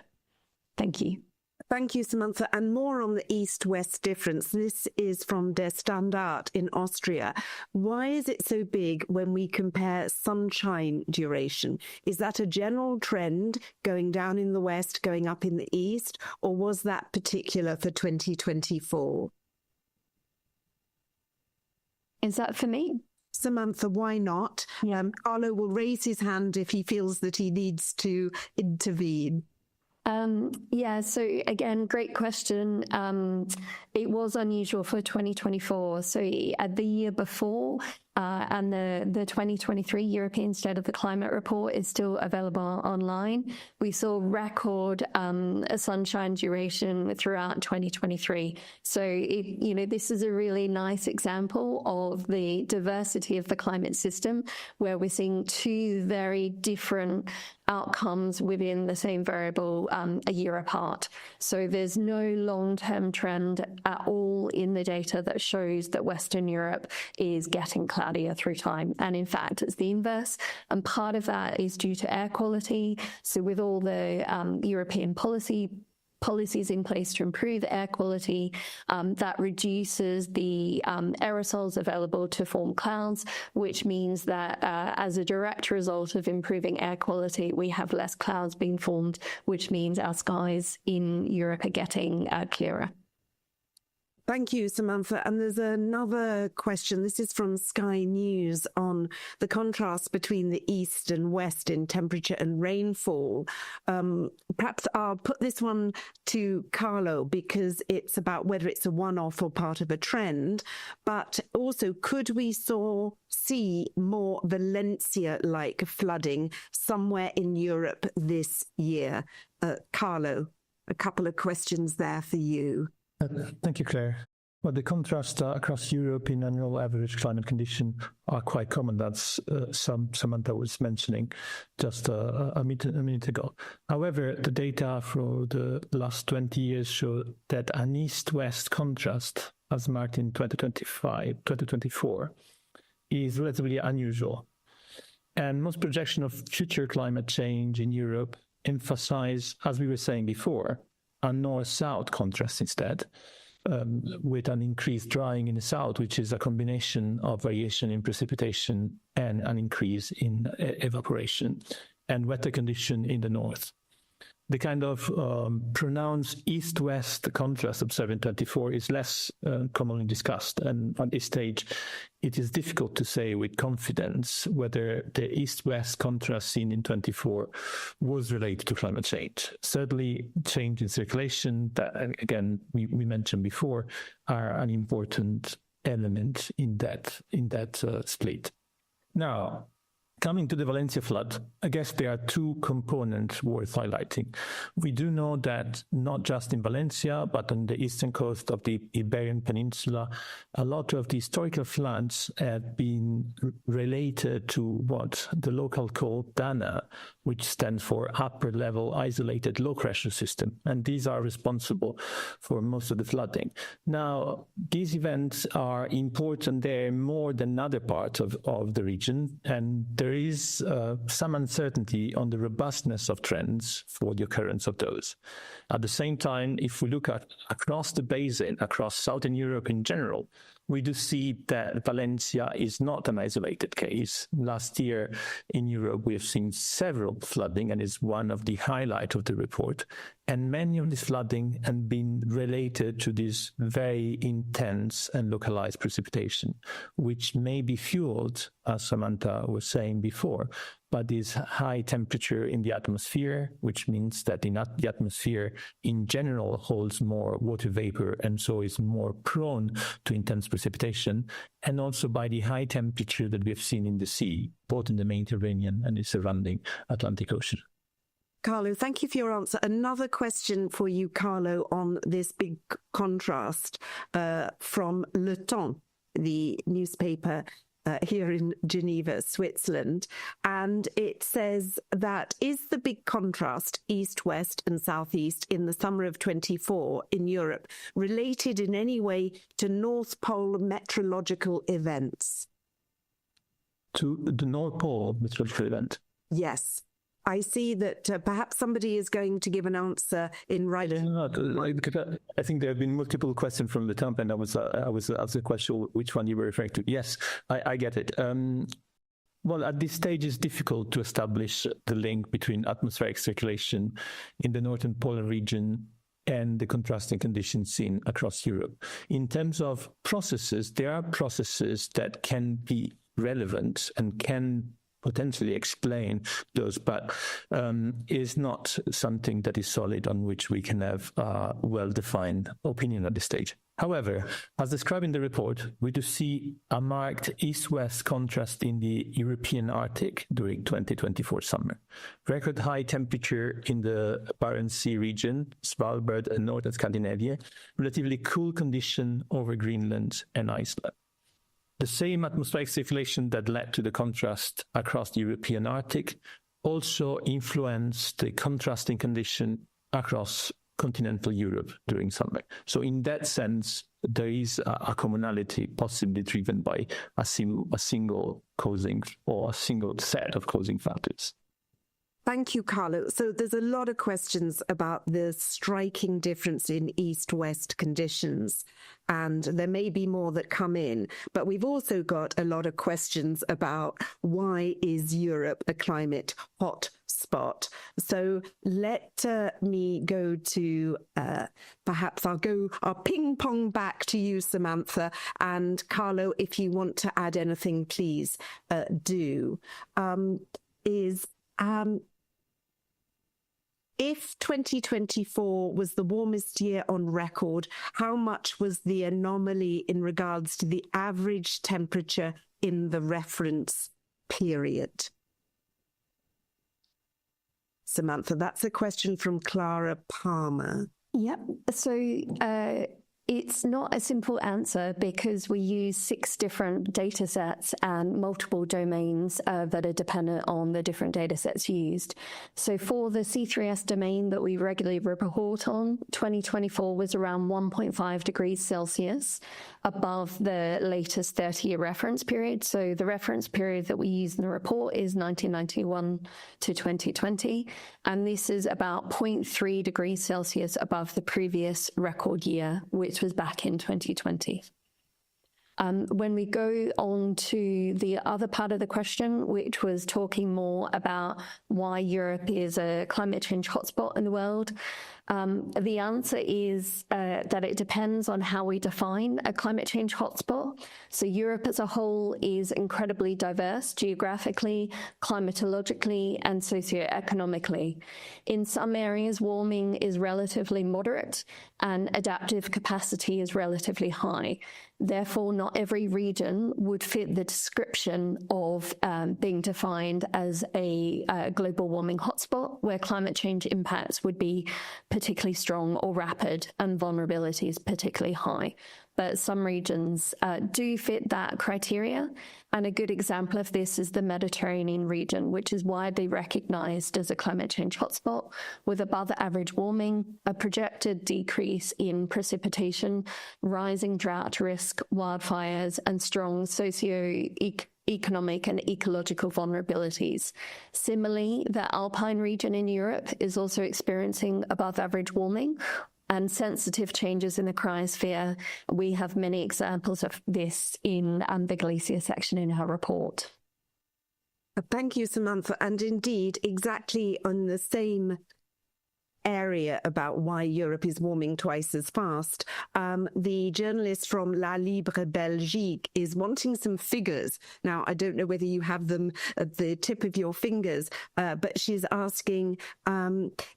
Thank you. Thank you, Samantha. And more on the east-west difference. This is from Der Standard in Austria. Why is it so big when we compare sunshine duration? Is that a general trend going down in the west, going up in the east, or was that particular for 2024? Is that for me? Samantha, why not? Saulo will raise his hand if he feels that he needs to intervene. So again, great question. It was unusual for 2024. So at the year before, and the 2023 European State of the Climate Report is still available online. We saw record sunshine duration throughout 2023. So, this is a really nice example of the diversity of the climate system, where we're seeing two very different outcomes within the same variable a year apart. So there's no long-term trend at all in the data that shows that Western Europe is getting cloudier through time. And in fact, it's the inverse. And part of that is due to air quality. So with all the European policies in place to improve air quality, that reduces the aerosols available to form clouds, which means that as a direct result of improving air quality, we have less clouds being formed, which means our skies in Europe are getting clearer. Thank you, Samantha. And there's another question. This is from Sky News on the contrast between the east and west in temperature and rainfall. Perhaps I'll put this one to Saulo, because it's about whether it's a one-off or part of a trend. But also, could we see more Valencia-like flooding somewhere in Europe this year? Saulo, a couple of questions there for you. Thank you, Claire. Well, the contrast across Europe in annual average climate condition are quite common. That's Samantha was mentioning just a minute ago. However, the data for the last 20 years show that an east-west contrast, as marked in 2024, is relatively unusual. And most projections of future climate change in Europe emphasize, as we were saying before, a north-south contrast instead, with an increased drying in the south, which is a combination of variation in precipitation and an increase in evaporation, and wetter condition in the north. The kind of pronounced east-west contrast observed in 2024 is less commonly discussed, and at this stage it is difficult to say with confidence whether the east-west contrast seen in 2024 was related to climate change. Certainly change in circulation, that again we mentioned before, are an important element in that split. Now, coming to the Valencia flood, I guess there are two components worth highlighting. We do know that not just in Valencia, but on the eastern coast of the Iberian Peninsula, a lot of the historical floods have been related to what the local call DANA, which stands for Upper Level Isolated Low Pressure System. And these are responsible for most of the flooding. Now, these events are important there more than other parts of the region, and there is some uncertainty on the robustness of trends for the occurrence of those. At the same time, if we look at across the basin, across Southern Europe in general, we do see that Valencia is not an isolated case. Last year in Europe, we have seen several flooding, and is one of the highlights of the report. And many of this flooding have been related to this very intense and localized precipitation, which may be fueled, as Samantha was saying before, by this high temperature in the atmosphere, which means that the atmosphere in general holds more water vapor and so is more prone to intense precipitation, and also by the high temperature that we have seen in the sea, both in the Mediterranean and the surrounding Atlantic Ocean. Carlo, thank you for your answer. Another question for you, Carlo, on this big contrast from Le Temps, the newspaper here in Geneva, Switzerland. And it says that is the big contrast, east, west and southeast in the summer of 24 in Europe related in any way to North Pole meteorological events? To the North Pole meteorological event? Yes. I see that perhaps somebody is going to give an answer in writing. I think there have been multiple questions from the top, and I was asked the question which one you were referring to. Yes, I get it. Well, at this stage, it's difficult to establish the link between atmospheric circulation in the northern polar region and the contrasting conditions seen across Europe. In terms of processes, there are processes that can be relevant and can potentially explain those, but is not something that is solid on which we can have a well-defined opinion at this stage. However, as described in the report, we do see a marked east-west contrast in the European Arctic during 2024 summer. Record high temperature in the Barents Sea region, Svalbard and northern Scandinavia, relatively cool condition over Greenland and Iceland. The same atmospheric circulation that led to the contrast across the European Arctic also influenced the contrasting condition across continental Europe during summer. So in that sense, there is a commonality possibly driven by a single causing or a single set of causing factors. Thank you, Carlo. So there's a lot of questions about the striking difference in east-west conditions, and there may be more that come in, but we've also got a lot of questions about why is Europe a climate hot spot. So let me go to, perhaps I'll ping pong back to you, Samantha, and Carlo, if you want to add anything, please do. If 2024 was the warmest year on record, how much was the anomaly in regards to the average temperature in the reference period? Samantha, that's a question from Clara Palmer. Yep. So it's not a simple answer because we use 6 different data sets and multiple domains that are dependent on the different data sets used. So for the C3S domain that we regularly report on, 2024 was around 1.5 degrees Celsius above the latest 30-year reference period. So the reference period that we use in the report is 1991 to 2020, and this is about 0.3 degrees Celsius above the previous record year, which was back in 2020. When we go on to the other part of the question, which was talking more about why Europe is a climate change hotspot in the world, the answer is that it depends on how we define a climate change hotspot. So Europe as a whole is incredibly diverse geographically, climatologically, and socioeconomically. In some areas, warming is relatively moderate and adaptive capacity is relatively high. Therefore, not every region would fit the description of being defined as a global warming hotspot, where climate change impacts would be particularly strong or rapid and vulnerability is particularly high. But some regions do fit that criteria. And a good example of this is the Mediterranean region, which is widely recognized as a climate change hotspot with above average warming, a projected decrease in precipitation, rising drought risk, wildfires, and strong socio-economic and ecological vulnerabilities. Similarly, the Alpine region in Europe is also experiencing above average warming and sensitive changes in the cryosphere. We have many examples of this in the glacier section in our report. Thank you, Samantha. And indeed, exactly on the same area about why Europe is warming twice as fast. The journalist from La Libre Belgique is wanting some figures. Now, I don't know whether you have them at the tip of your fingers, but she's asking,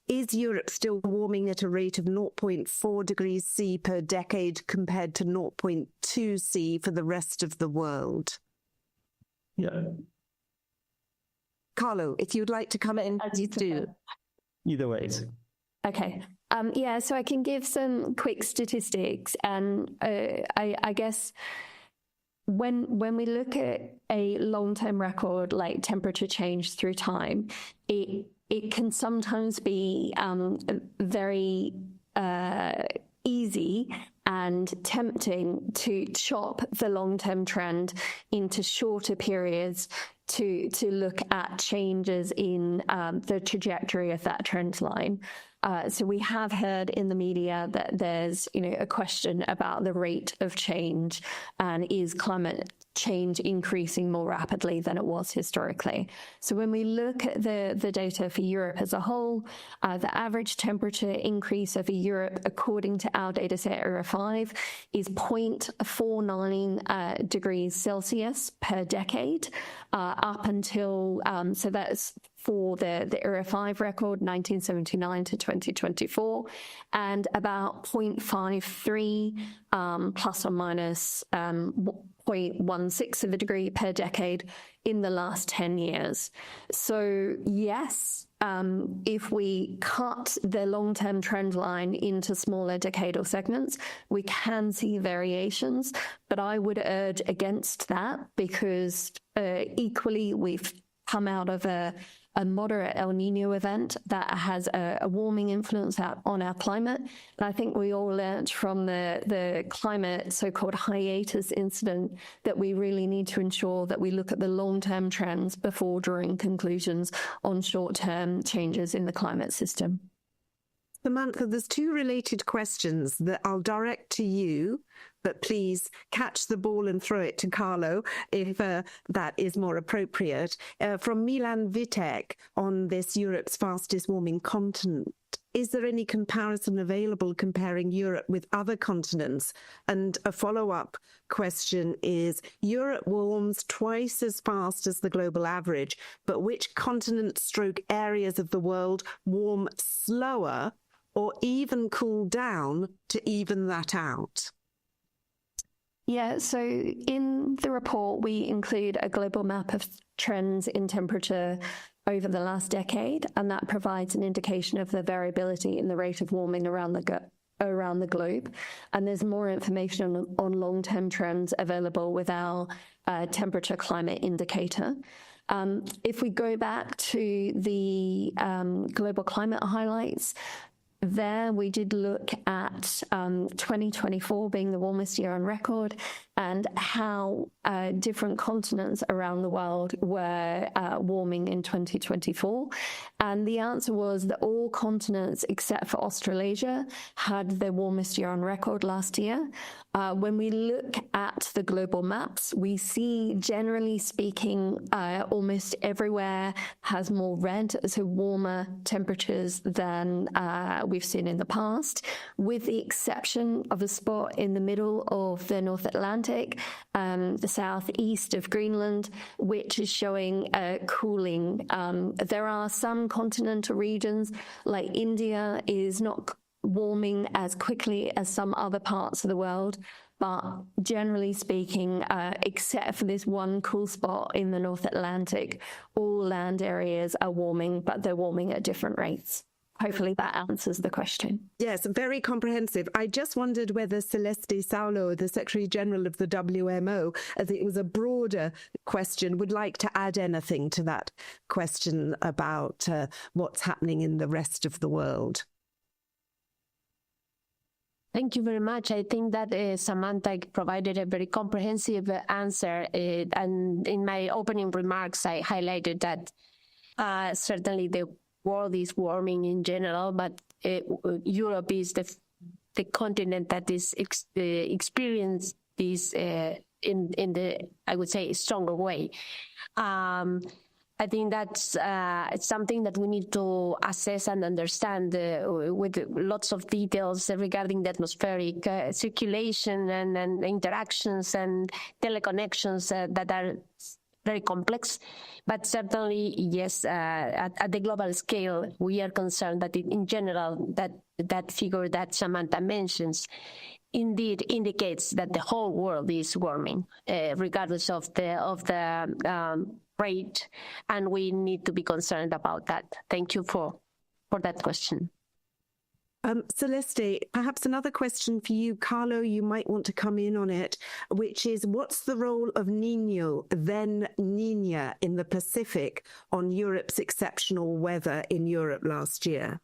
is Europe still warming at a rate of 0.4 degrees C per decade compared to 0.2 C for the rest of the world? Yeah. Carlo, if you'd like to come in, you do. Either way. Okay. Yeah, so I can give some quick statistics, and I guess when we look at a long-term record like temperature change through time, it can sometimes be very easy and tempting to chop the long-term trend into shorter periods to look at changes in the trajectory of that trend line. So we have heard in the media that there's, a question about the rate of change, and is climate change increasing more rapidly than it was historically. So when we look at the data for Europe as a whole, the average temperature increase over Europe, according to our data set Era 5, is 0.49 degrees Celsius per decade, up until, so that's for the Era 5 record, 1979 to 2024, and about 0.53 plus or minus 0.16 of a degree per decade in the last 10 years. So yes, if we cut the long-term trend line into smaller decadal segments, we can see variations, but I would urge against that, because equally we've come out of a moderate El Nino event that has a warming influence on our climate. And I think we all learned from the climate so-called hiatus incident that we really need to ensure that we look at the long-term trends before drawing conclusions on short-term changes in the climate system. Samantha, there's two related questions that I'll direct to you, but please catch the ball and throw it to Carlo if that is more appropriate. From Milan Vitek on this Europe's fastest warming continent. Is there any comparison available comparing Europe with other continents? And a follow-up question is, Europe warms twice as fast as the global average, but which continent/areas of the world warm slower or even cool down to even that out? Yeah, so in the report, we include a global map of trends in temperature over the last decade, and that provides an indication of the variability in the rate of warming around the globe. And there's more information on long-term trends available with our temperature climate indicator. If we go back to the global climate highlights, there we did look at 2024 being the warmest year on record, and how different continents around the world were warming in 2024. And the answer was that all continents except for Australasia had their warmest year on record last year. When we look at the global maps, we see, generally speaking, almost everywhere has more red, so warmer temperatures than we've seen in the past, with the exception of a spot in the middle of the North Atlantic, the southeast of Greenland, which is showing cooling. There are some continental regions, like India, is not warming as quickly as some other parts of the world. But generally speaking, except for this one cool spot in the North Atlantic, all land areas are warming, but they're warming at different rates. Hopefully that answers the question. Yes, very comprehensive. I just wondered whether Celeste Saulo, the Secretary General of the WMO, as it was a broader question, would like to add anything to that question about what's happening in the rest of the world. Thank you very much. I think that Samantha provided a very comprehensive answer. And in my opening remarks, I highlighted that certainly the world is warming in general, but Europe is the continent that is experienced this in the, I would say, stronger way. I think that's it's something that we need to assess and understand with lots of details regarding the atmospheric circulation and interactions and teleconnections that are very complex. But certainly, yes, at the global scale, we are concerned that in general, that figure that Samantha mentions indeed indicates that the whole world is warming, regardless of the rate, and we need to be concerned about that. Thank you for that question. Celeste, perhaps another question for you. Carlo, you might want to come in on it, which is what's the role of Niño, then Niña, in the Pacific on Europe's exceptional weather in Europe last year?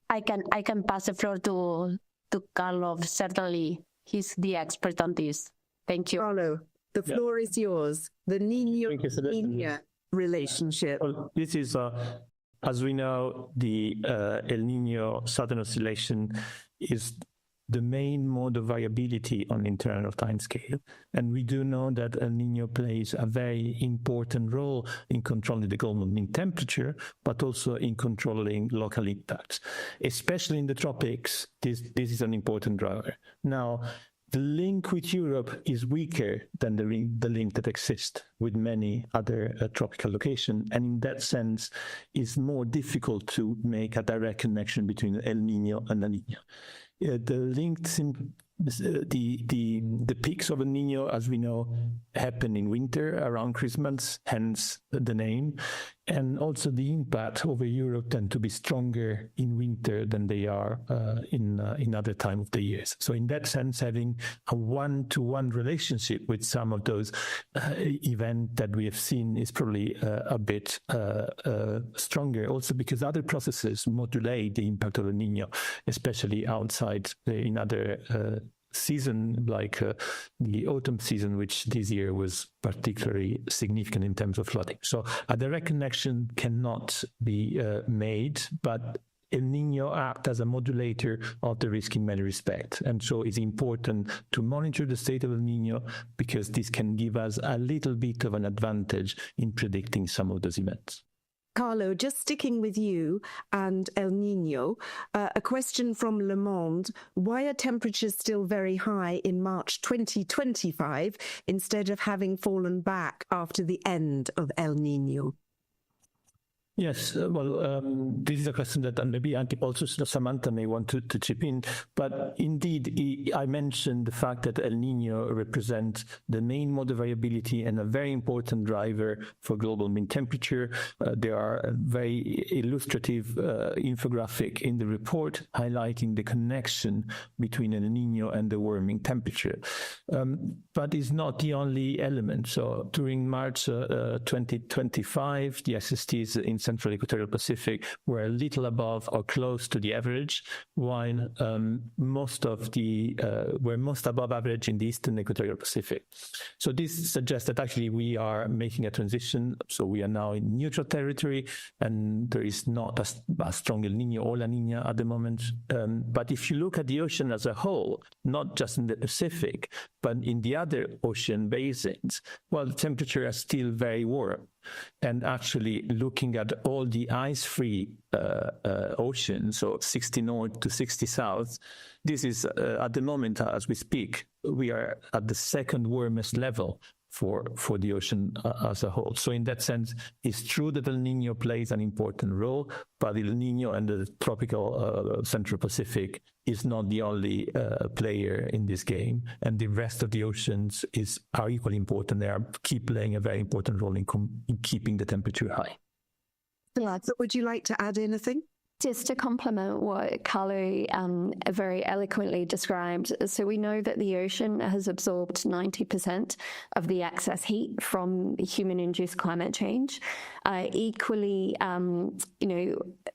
I can pass the floor to Carlo. Certainly, he's the expert on this. Thank you. Carlo, the floor is yours. The Niño-Niña relationship. Well, this is, as we know, the El Niño Southern Oscillation is the main mode of variability on the internal time scale. And we do know that El Niño plays a very important role in controlling the global mean temperature, but also in controlling local impacts. Especially in the tropics, this is an important driver. Now, the link with Europe is weaker than the link that exists with many other tropical locations, and in that sense, it's more difficult to make a direct connection between El Niño and La Niña. The links in the peaks of El Niño, as we know, happen in winter around Christmas, hence the name. And also the impact over Europe tend to be stronger in winter than they are in other time of the years. So in that sense, having a one-to-one relationship with some of those events that we have seen is probably a bit stronger. Also because other processes modulate the impact of El Niño, especially outside in other season, like the autumn season, which this year was particularly significant in terms of flooding. So a direct connection cannot be made, but El Niño acts as a modulator of the risk in many respects. And so it's important to monitor the state of El Niño because this can give us a little bit of an advantage in predicting some of those events. Carlo, just sticking with you and El Niño, a question from Le Monde. Why are temperatures still very high in March 2025 instead of having fallen back after the end of El Niño? Yes, well, this is a question that maybe also Samantha may want to chip in, but indeed, I mentioned the fact that El Niño represents the main mode of variability and a very important driver for global mean temperature. There are a very illustrative infographic in the report highlighting the connection between El Niño and the warming temperature. But it's not the only element. So during March 2025, the SSTs in Central Equatorial Pacific were a little above or close to the average, while most above average in the Eastern Equatorial Pacific. So this suggests that actually we are making a transition. So we are now in neutral territory, and there is not a strong El Niño or La Niña at the moment. But if you look at the ocean as a whole, not just in the Pacific, but in the other ocean basins, well, the temperature is still very warm. And actually looking at all the ice-free oceans, so 60 north to 60 south, this is at the moment as we speak, we are at the second warmest level for the ocean as a whole. So in that sense, it's true that El Niño plays an important role, but El Niño and the tropical Central Pacific is not the only player in this game, and the rest of the oceans are equally important. They keep playing a very important role in keeping the temperature high. So would you like to add anything? Just to complement what Carlo very eloquently described, so we know that the ocean has absorbed 90% of the excess heat from human-induced climate change. Equally,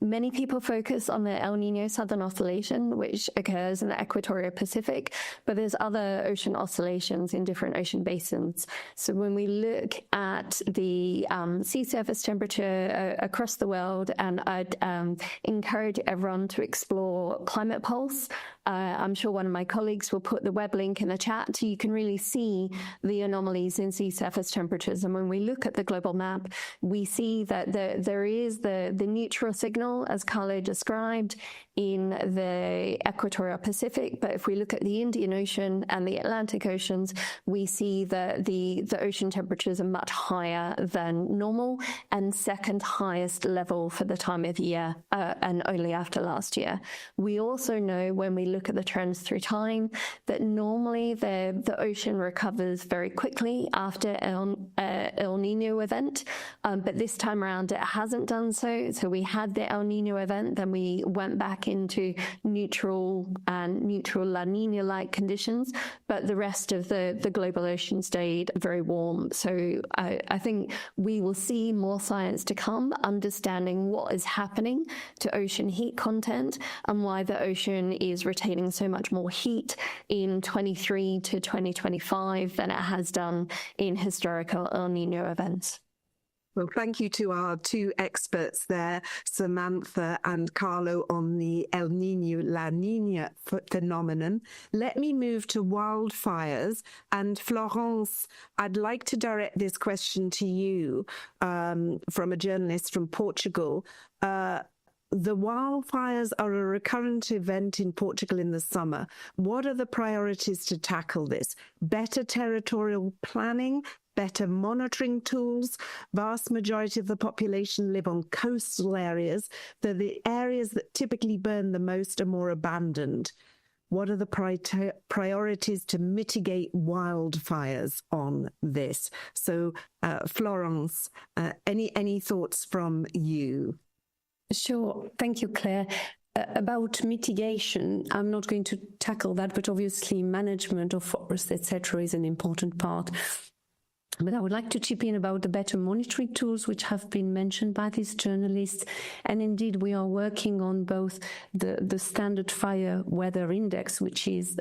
many people focus on the El Niño Southern Oscillation, which occurs in the Equatorial Pacific, but there's other ocean oscillations in different ocean basins. So when we look at the sea surface temperature across the world, and I'd encourage everyone to explore Climate Pulse, I'm sure one of my colleagues will put the web link in the chat. You can really see the anomalies in sea surface temperatures. And when we look at the global map, we see that there is the neutral signal, as Carlo described, in the equatorial Pacific. But if we look at the Indian Ocean and the Atlantic Oceans, we see that the ocean temperatures are much higher than normal and second highest level for the time of year, and only after last year. We also know, when we look at the trends through time, that normally the ocean recovers very quickly after El Nino event, but this time around it hasn't done so. So we had the El Nino event, then we went back into neutral La Nina-like conditions, but the rest of the global ocean stayed very warm. So I think we will see more science to come, understanding what is happening to ocean heat content and why the ocean is retaining so much more heat in 23 to 2025 than it has done in historical El Nino events. Well, thank you to our two experts there, Samantha and Carlo, on the El Nino La Nina phenomenon. Let me move to wildfires. And Florence, I'd like to direct this question to you from a journalist from Portugal. The wildfires are a recurrent event in Portugal in the summer. What are the priorities to tackle this? Better territorial planning? Better monitoring tools? Vast majority of the population live on coastal areas. The areas that typically burn the most are more abandoned. What are the priorities to mitigate wildfires on this? So, Florence, any thoughts from you? Sure. Thank you, Claire. About mitigation, I'm not going to tackle that, but obviously management of forests, etc., is an important part. But I would like to chip in about the better monitoring tools, which have been mentioned by these journalists. And indeed, we are working on both the standard fire weather index, which is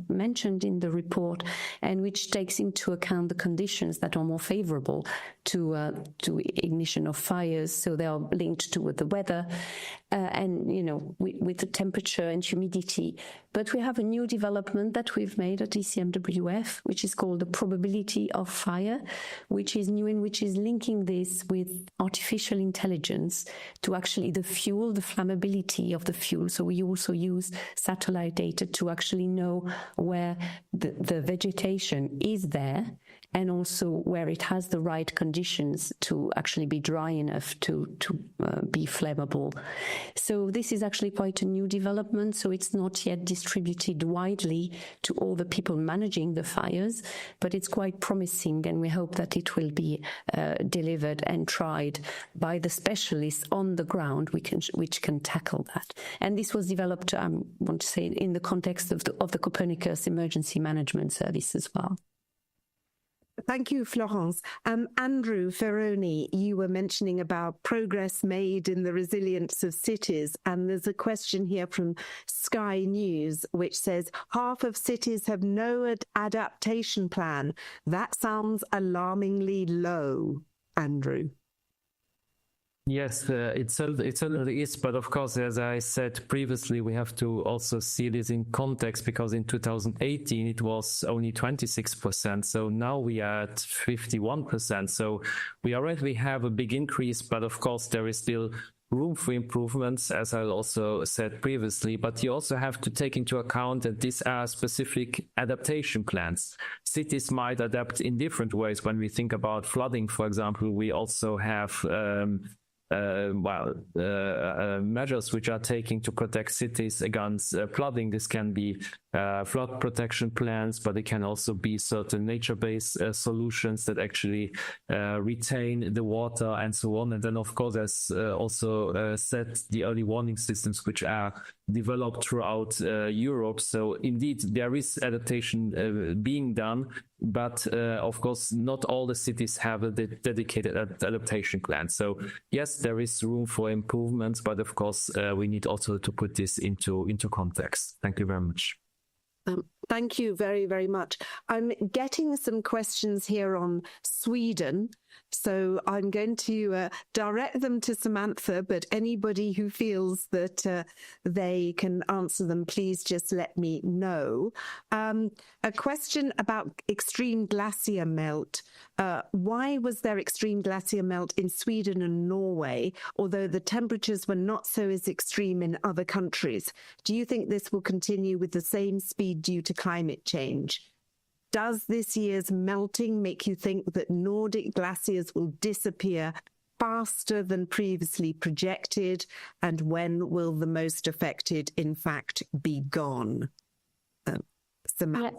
mentioned in the report, and which takes into account the conditions that are more favorable to ignition of fires. So they are linked to the weather and, with the temperature and humidity. But we have a new development that we've made at ECMWF, which is called the probability of fire, which is new and which is linking this with artificial intelligence to actually the fuel, the flammability of the fuel. So we also use satellite data to actually know where the vegetation is there and also where it has the right conditions to actually be dry enough to be flammable. So this is actually quite a new development. So it's not yet distributed widely to all the people managing the fires, but it's quite promising, and we hope that it will be delivered and tried by the specialists on the ground which can tackle that. And this was developed, I want to say, in the context of the Copernicus Emergency Management Service as well. Thank you, Florence. Andrew Ferrone, you were mentioning about progress made in the resilience of cities, and there's a question here from Sky News which says half of cities have no adaptation plan. That sounds alarmingly low, Andrew. Yes, it certainly is. But of course, as I said previously, we have to also see this in context, because in 2018, it was only 26%. So now we are at 51%. So we already have a big increase. But of course, there is still room for improvements, as I also said previously. But you also have to take into account that these are specific adaptation plans. Cities might adapt in different ways. When we think about flooding, for example, we also have measures which are taking to protect cities against flooding. This can be flood protection plans, but it can also be certain nature-based solutions that actually retain the water and so on. And then, of course, as also said, the early warning systems which are developed throughout Europe. So indeed, there is adaptation being done, but of course, not all the cities have a dedicated adaptation plan. So yes, there is room for improvements, but of course, we need also to put this into context. Thank you very much. Thank you very, very much. I'm getting some questions here on Sweden, so I'm going to direct them to Samantha, but anybody who feels that they can answer them, please just let me know. A question about extreme glacier melt. Why was there extreme glacier melt in Sweden and Norway, although the temperatures were not so as extreme in other countries? Do you think this will continue with the same speed due to climate change? Does this year's melting make you think that Nordic glaciers will disappear faster than previously projected? And when will the most affected, in fact, be gone? Samantha.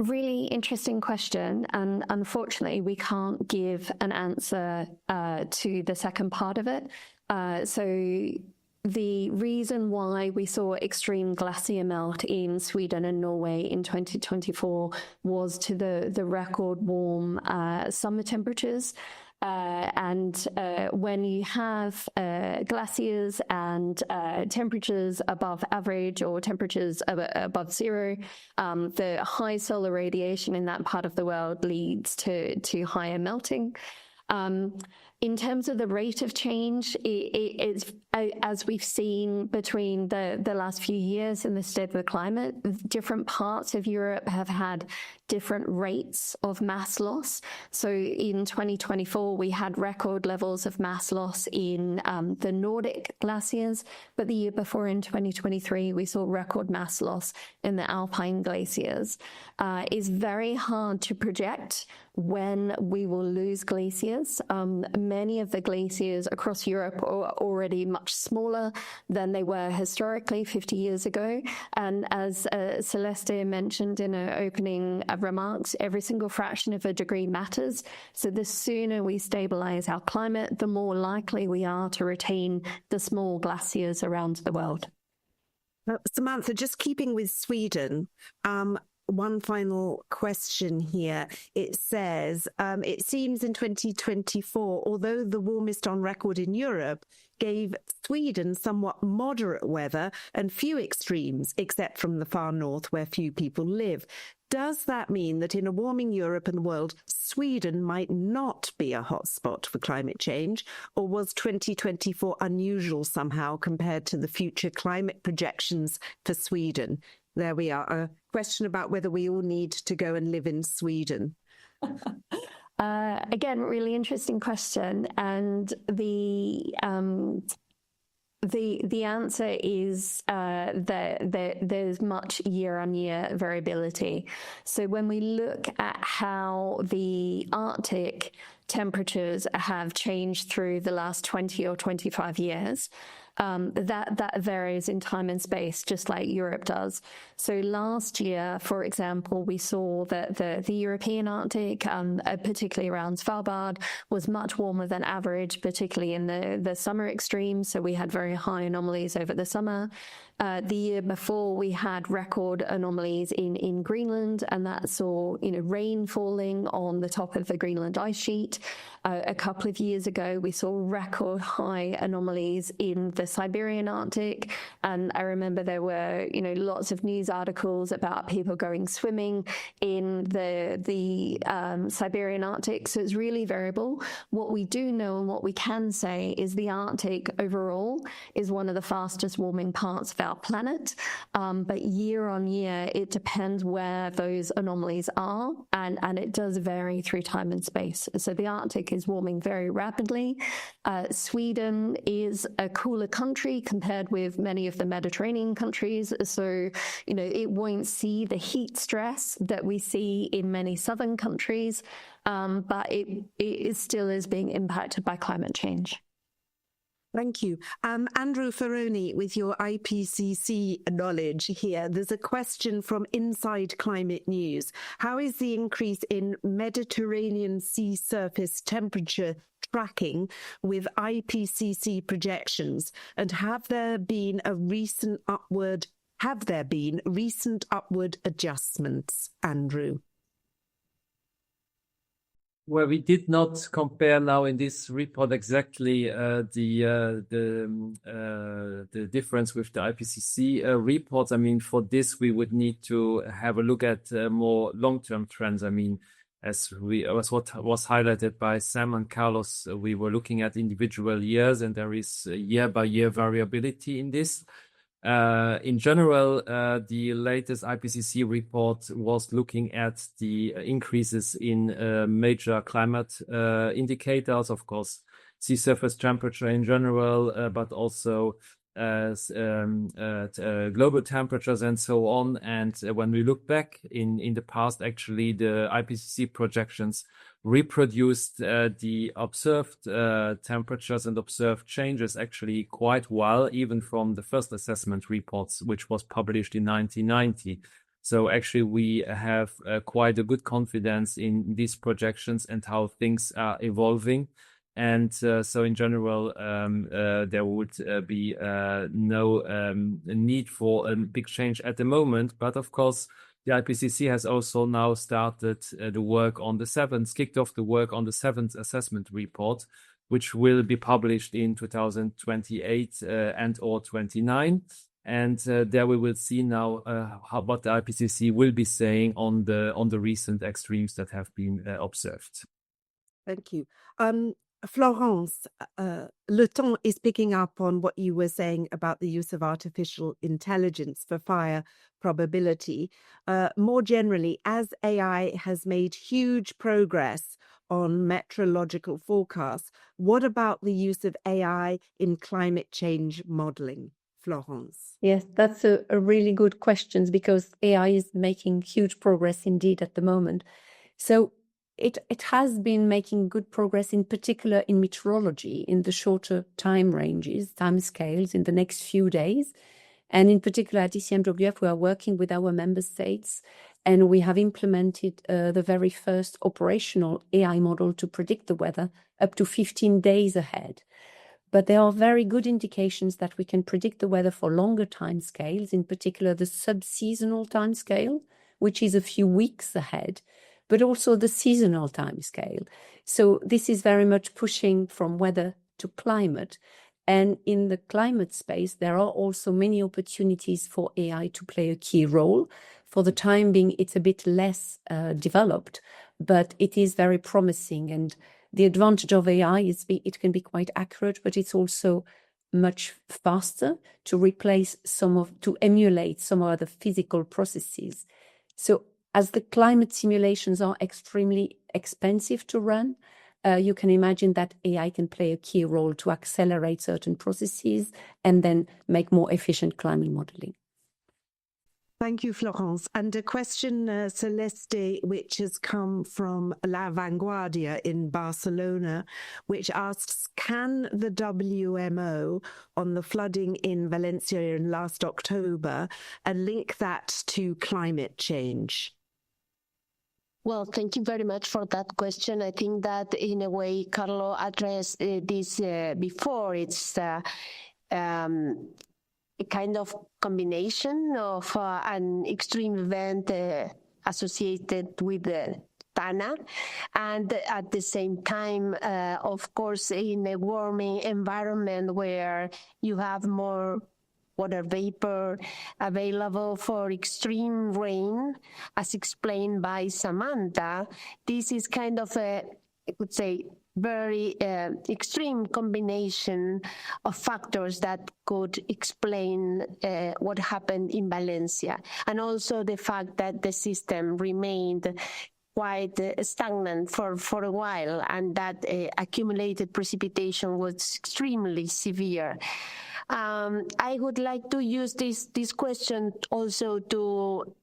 Really interesting question. And unfortunately, we can't give an answer to the second part of it. So the reason why we saw extreme glacier melt in Sweden and Norway in 2024 was to the record warm summer temperatures. And when you have glaciers and temperatures above average or temperatures above zero, the high solar radiation in that part of the world leads to higher melting. In terms of the rate of change, it's, as we've seen between the last few years in the state of the climate, different parts of Europe have had different rates of mass loss. So in 2024, we had record levels of mass loss in the Nordic glaciers, but the year before in 2023, we saw record mass loss in the Alpine glaciers. It's very hard to project when we will lose glaciers. Many of the glaciers across Europe are already much smaller than they were historically 50 years ago. And as Celeste mentioned in her opening remarks, every single fraction of a degree matters. So the sooner we stabilize our climate, the more likely we are to retain the small glaciers around the world. Samantha, just keeping with Sweden, one final question here. It says, it seems in 2024, although the warmest on record in Europe gave Sweden somewhat moderate weather and few extremes, except from the far north where few people live. Does that mean that in a warming Europe and world, Sweden might not be a hotspot for climate change? Or was 2024 unusual somehow compared to the future climate projections for Sweden? There we are. A question about whether we all need to go and live in Sweden. Again, really interesting question. And the answer is that there's much year-on-year variability. So when we look at how the Arctic temperatures have changed through the last 20 or 25 years, that varies in time and space, just like Europe does. So last year, for example, we saw that the European Arctic, particularly around Svalbard, was much warmer than average, particularly in the summer extremes. So we had very high anomalies over the summer. The year before, we had record anomalies in Greenland, and that saw rain falling on the top of the Greenland ice sheet. A couple of years ago, we saw record high anomalies in the Siberian Arctic, and I remember there were lots of news articles about people going swimming in the Siberian Arctic. So it's really variable. What we do know and what we can say is the Arctic overall is one of the fastest warming parts of our planet, but year on year it depends where those anomalies are, and it does vary through time and space. So the Arctic is warming very rapidly. Sweden is a cooler country compared with many of the Mediterranean countries, so it won't see the heat stress that we see in many southern countries, but it still is being impacted by climate change. Thank you. Andrew Ferrone, with your IPCC knowledge here, there's a question from Inside Climate News. How is the increase in Mediterranean sea surface temperature tracking with IPCC projections? And have there been recent upward adjustments, Andrew? Well, we did not compare now in this report exactly the difference with the IPCC reports. I mean, for this we would need to have a look at more long-term trends. I mean, as what was highlighted by Sam and Carlos, we were looking at individual years, and there is year-by-year variability in this. In general, the latest IPCC report was looking at the increases in major climate indicators, of course, sea surface temperature in general, but also global temperatures and so on. And when we look back in the past, actually, the IPCC projections reproduced the observed temperatures and observed changes actually quite well, even from the first assessment reports, which was published in 1990. So actually we have quite a good confidence in these projections and how things are evolving. And so in general, there would be no need for a big change at the moment. But of course, the IPCC has also now started kicked off the work on the seventh assessment report, which will be published in 2028 and or 29. And there we will see now what the IPCC will be saying on the recent extremes that have been observed. Thank you. Florence, Le Temps is picking up on what you were saying about the use of artificial intelligence for fire probability. More generally, as AI has made huge progress on meteorological forecasts, what about the use of AI in climate change modeling? Florence. Yes, that's a really good question, because AI is making huge progress indeed at the moment. So it has been making good progress, in particular in meteorology, in the shorter time ranges, time scales in the next few days. And in particular at ECMWF, we are working with our member states, and we have implemented the very first operational AI model to predict the weather up to 15 days ahead. But there are very good indications that we can predict the weather for longer time scales, in particular the sub-seasonal time scale, which is a few weeks ahead, but also the seasonal time scale. So this is very much pushing from weather to climate. And in the climate space, there are also many opportunities for AI to play a key role. For the time being, it's a bit less developed, but it is very promising. And the advantage of AI is it can be quite accurate, but it's also much faster to emulate some of the physical processes. So as the climate simulations are extremely expensive to run, you can imagine that AI can play a key role to accelerate certain processes and then make more efficient climate modeling. Thank you, Florence. And a question, Celeste, which has come from La Vanguardia in Barcelona, which asks, can the WMO on the flooding in Valencia in last October link that to climate change? Well, thank you very much for that question. I think that in a way, Carlo addressed this before. It's a kind of combination of an extreme event associated with TANA, and at the same time, of course, in a warming environment where you have more water vapor available for extreme rain, as explained by Samantha. This is kind of I would say, very extreme combination of factors that could explain what happened in Valencia. And also the fact that the system remained quite stagnant for a while, and that accumulated precipitation was extremely severe. I would like to use this question also to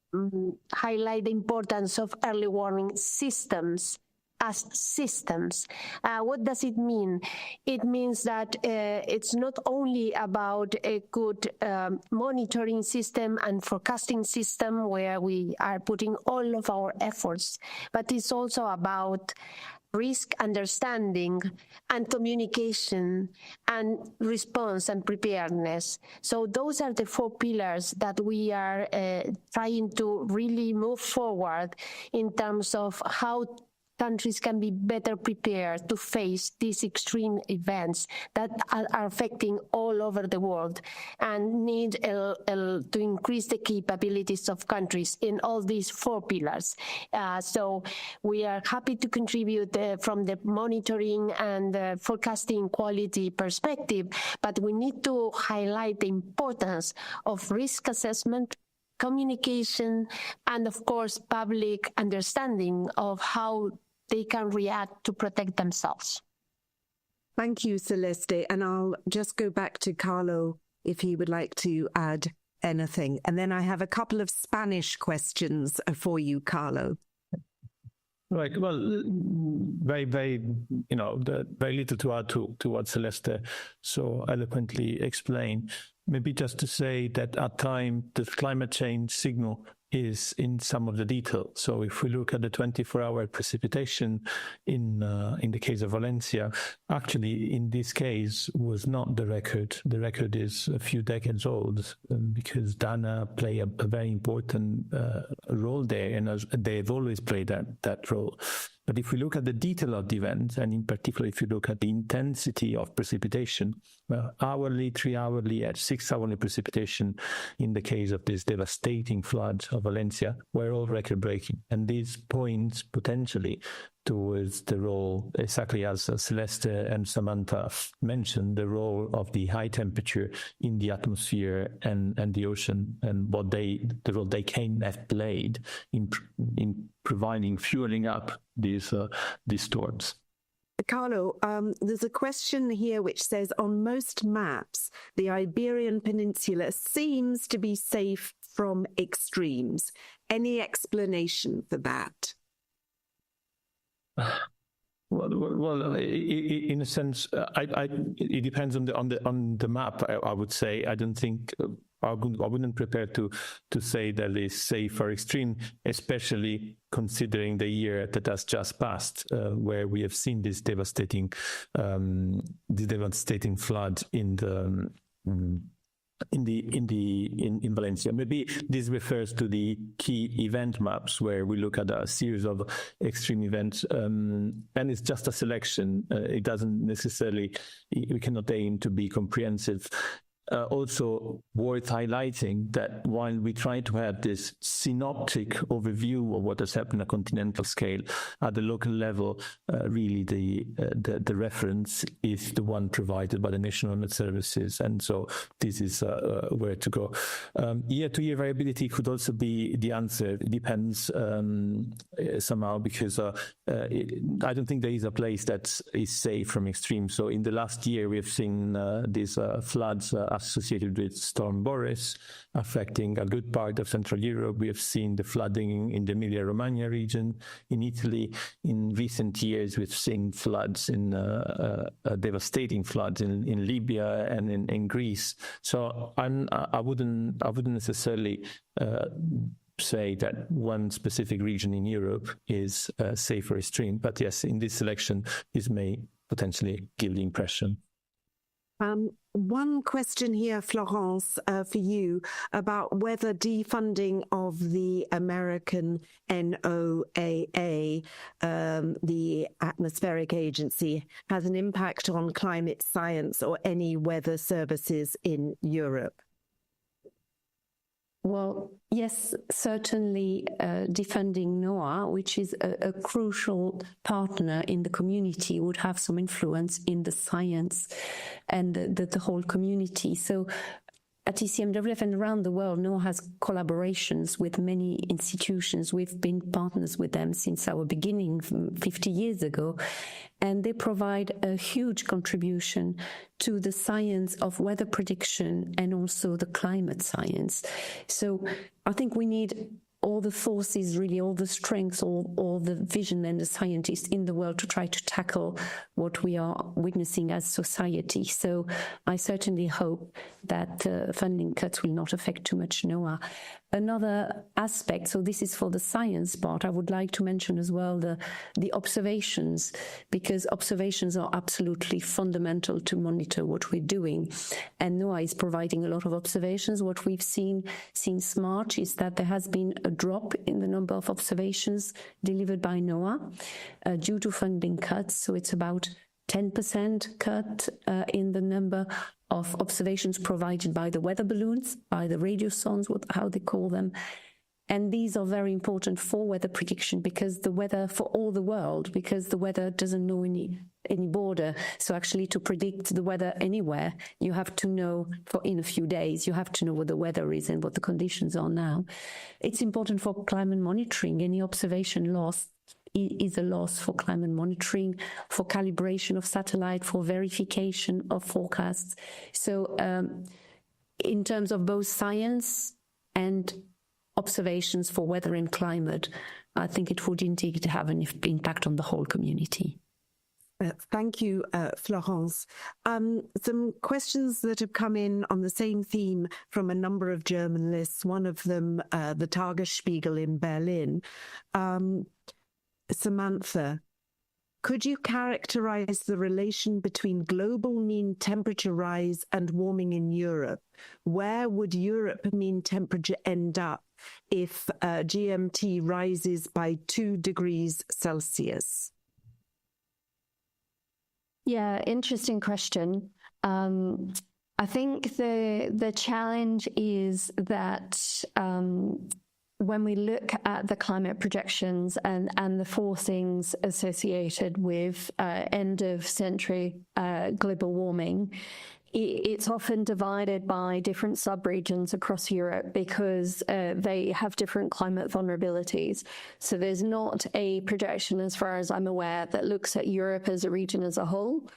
highlight the importance of early warning systems as systems. What does it mean? It means that it's not only about a good monitoring system and forecasting system where we are putting all of our efforts, but it's also about risk understanding and communication and response and preparedness. So those are the 4 pillars that we are trying to really move forward in terms of how countries can be better prepared to face these extreme events that are affecting all over the world, and need to increase the capabilities of countries in all these 4 pillars. So we are happy to contribute from the monitoring and forecasting quality perspective, but we need to highlight the importance of risk assessment, communication, and of course, public understanding of how they can react to protect themselves. Thank you, Celeste. And I'll just go back to Carlo if he would like to add anything. And then I have a couple of Spanish questions for you, Carlo. Right. Well, very little to add to what Celeste so eloquently explained. Maybe just to say that at times the climate change signal is in some of the detail. So if we look at the 24-hour precipitation in the case of Valencia, actually in this case was not the record. The record is a few decades old because Dana play a very important role there, and they've always played that role. But if we look at the detail of the event, and in particular if you look at the intensity of precipitation, hourly, 3-hourly, and 6-hourly precipitation in the case of this devastating flood of Valencia were all record-breaking. And this points potentially towards the role, exactly as Celeste and Samantha mentioned, the role of the high temperature in the atmosphere and the ocean, and the role they can have played in providing, fueling up these storms. Carlo, there's a question here which says, on most maps, the Iberian Peninsula seems to be safe from extremes. Any explanation for that? Well, in a sense, it depends on the map. I would say I don't think I wouldn't prepare to say that it's safe or extreme, especially considering the year that has just passed, where we have seen this devastating flood in Valencia. Maybe this refers to the key event maps where we look at a series of extreme events, and it's just a selection. It doesn't necessarily, we cannot aim to be comprehensive. Also worth highlighting that while we try to have this synoptic overview of what has happened at a continental scale, at the local level, really the reference is the one provided by the National Met Services, and so this is where to go. Year-to-year variability could also be the answer. It depends somehow, because I don't think there is a place that is safe from extreme. So in the last year, we have seen these floods associated with Storm Boris affecting a good part of Central Europe. We have seen the flooding in the Emilia-Romagna region in Italy. In recent years, we've seen floods devastating floods in Libya and in Greece. So I wouldn't necessarily say that one specific region in Europe is safe or extreme. But yes, in this selection, this may potentially give the impression. One question here, Florence, for you about whether defunding of the American NOAA, the atmospheric agency, has an impact on climate science or any weather services in Europe. Well, yes, certainly defunding NOAA, which is a crucial partner in the community, would have some influence in the science and the whole community. So at ECMWF and around the world, NOAA has collaborations with many institutions. We've been partners with them since our beginning 50 years ago, and they provide a huge contribution to the science of weather prediction and also the climate science. So I think we need all the forces, really all the strengths, all the vision and the scientists in the world to try to tackle what we are witnessing as society. So I certainly hope that funding cuts will not affect too much NOAA. Another aspect, so this is for the science part, I would like to mention as well the observations, because observations are absolutely fundamental to monitor what we're doing. And NOAA is providing a lot of observations. What we've seen since March is that there has been a drop in the number of observations delivered by NOAA due to funding cuts. So it's about 10% cut in the number of observations provided by the weather balloons, by the radiosondes, how they call them. And these are very important for weather prediction, because the weather for all the world, because the weather doesn't know any border. So actually to predict the weather anywhere, you have to know in a few days, you have to know what the weather is and what the conditions are now. It's important for climate monitoring. Any observation lost is a loss for climate monitoring, for calibration of satellite, for verification of forecasts. So in terms of both science and observations for weather and climate, I think it would indeed have an impact on the whole community. Thank you, Florence. Some questions that have come in on the same theme from a number of journalists, one of them the Tagesspiegel in Berlin. Samantha, could you characterize the relation between global mean temperature rise and warming in Europe? Where would Europe mean temperature end up if GMT rises by 2 degrees Celsius? Yeah, interesting question. I think the challenge is that when we look at the climate projections and the forcings associated with end of century global warming, it's often divided by different subregions across Europe because they have different climate vulnerabilities. So there's not a projection, as far as I'm aware, that looks at Europe as a region as a whole.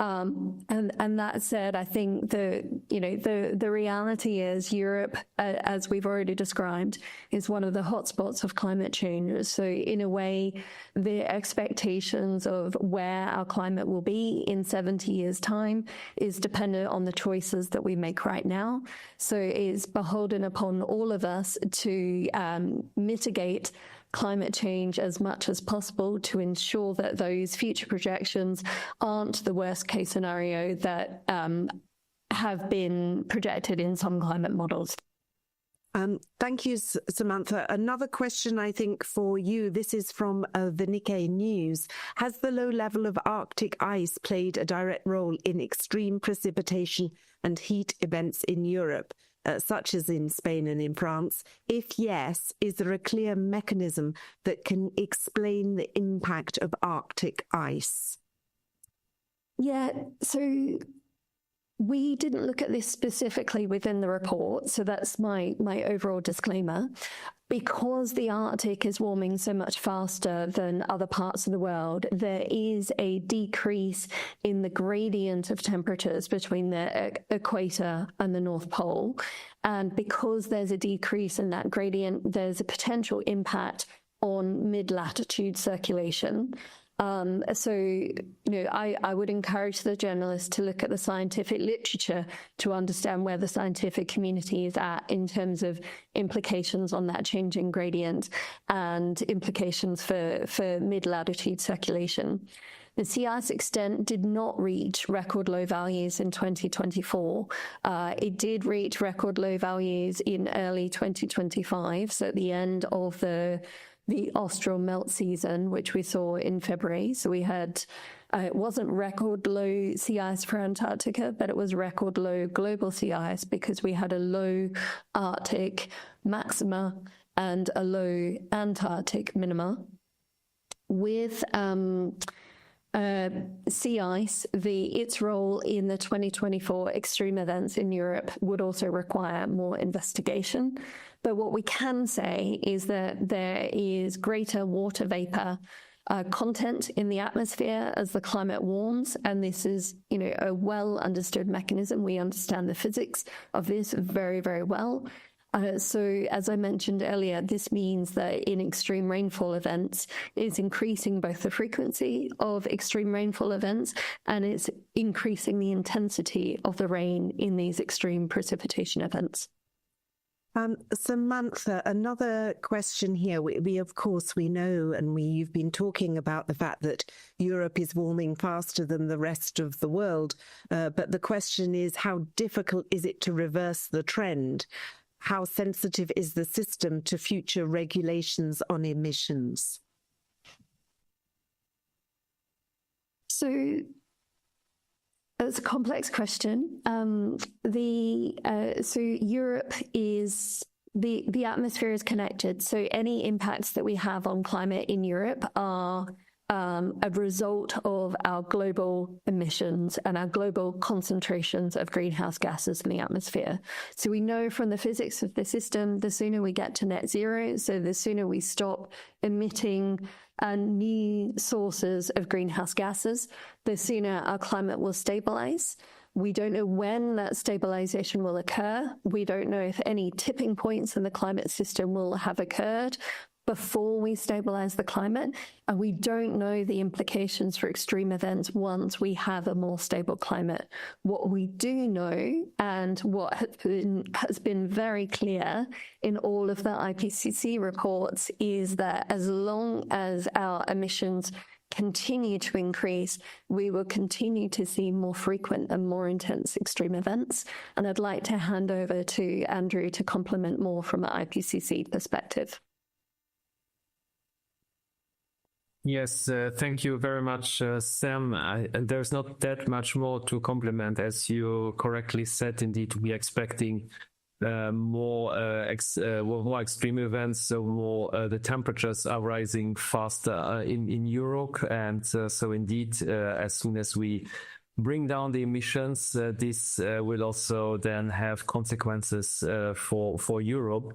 And that said, I think the reality is Europe, as we've already described, is one of the hotspots of climate change. So in a way, the expectations of where our climate will be in 70 years' time is dependent on the choices that we make right now. So it's beholden upon all of us to mitigate climate change as much as possible to ensure that those future projections aren't the worst case scenario that have been projected in some climate models. Thank you, Samantha. Another question, I think, for you. This is from the Nikkei News. Has the low level of Arctic ice played a direct role in extreme precipitation and heat events in Europe, such as in Spain and in France? If yes, is there a clear mechanism that can explain the impact of Arctic ice? Yeah, so we didn't look at this specifically within the report, so that's my overall disclaimer. Because the Arctic is warming so much faster than other parts of the world, there is a decrease in the gradient of temperatures between the equator and the North Pole. And because there's a decrease in that gradient, there's a potential impact on mid-latitude circulation. So, I would encourage the journalists to look at the scientific literature to understand where the scientific community is at in terms of implications on that changing gradient and implications for mid-latitude circulation. The sea ice extent did not reach record low values in 2024. It did reach record low values in early 2025, so at the end of the austral melt season, which we saw in February. So we had, it wasn't record low sea ice for Antarctica, but it was record low global sea ice because we had a low Arctic maxima and a low Antarctic minima. With sea ice, its role in the 2024 extreme events in Europe would also require more investigation. But what we can say is that there is greater water vapor content in the atmosphere as the climate warms, and this is, a well understood mechanism. We understand the physics of this very, very well. So as I mentioned earlier, this means that in extreme rainfall events, it's increasing both the frequency of extreme rainfall events and it's increasing the intensity of the rain in these extreme precipitation events. Samantha, another question here. We of course, we know, and you've been talking about the fact that Europe is warming faster than the rest of the world. But the question is, how difficult is it to reverse the trend? How sensitive is the system to future regulations on emissions? So it's a complex question. So Europe is, the atmosphere is connected. So any impacts that we have on climate in Europe are a result of our global emissions and our global concentrations of greenhouse gases in the atmosphere. So we know from the physics of the system, the sooner we get to net zero, so the sooner we stop emitting new sources of greenhouse gases, the sooner our climate will stabilize. We don't know when that stabilization will occur. We don't know if any tipping points in the climate system will have occurred before we stabilize the climate, and we don't know the implications for extreme events once we have a more stable climate. What we do know, and what has been very clear in all of the IPCC reports, is that as long as our emissions continue to increase, we will continue to see more frequent and more intense extreme events. And I'd like to hand over to Andrew to complement more from an IPCC perspective. Yes, thank you very much, Sam. There's not that much more to complement. As you correctly said, indeed, we're expecting more extreme events, so more the temperatures are rising faster in Europe. And so indeed, as soon as we bring down the emissions, this will also then have consequences for Europe.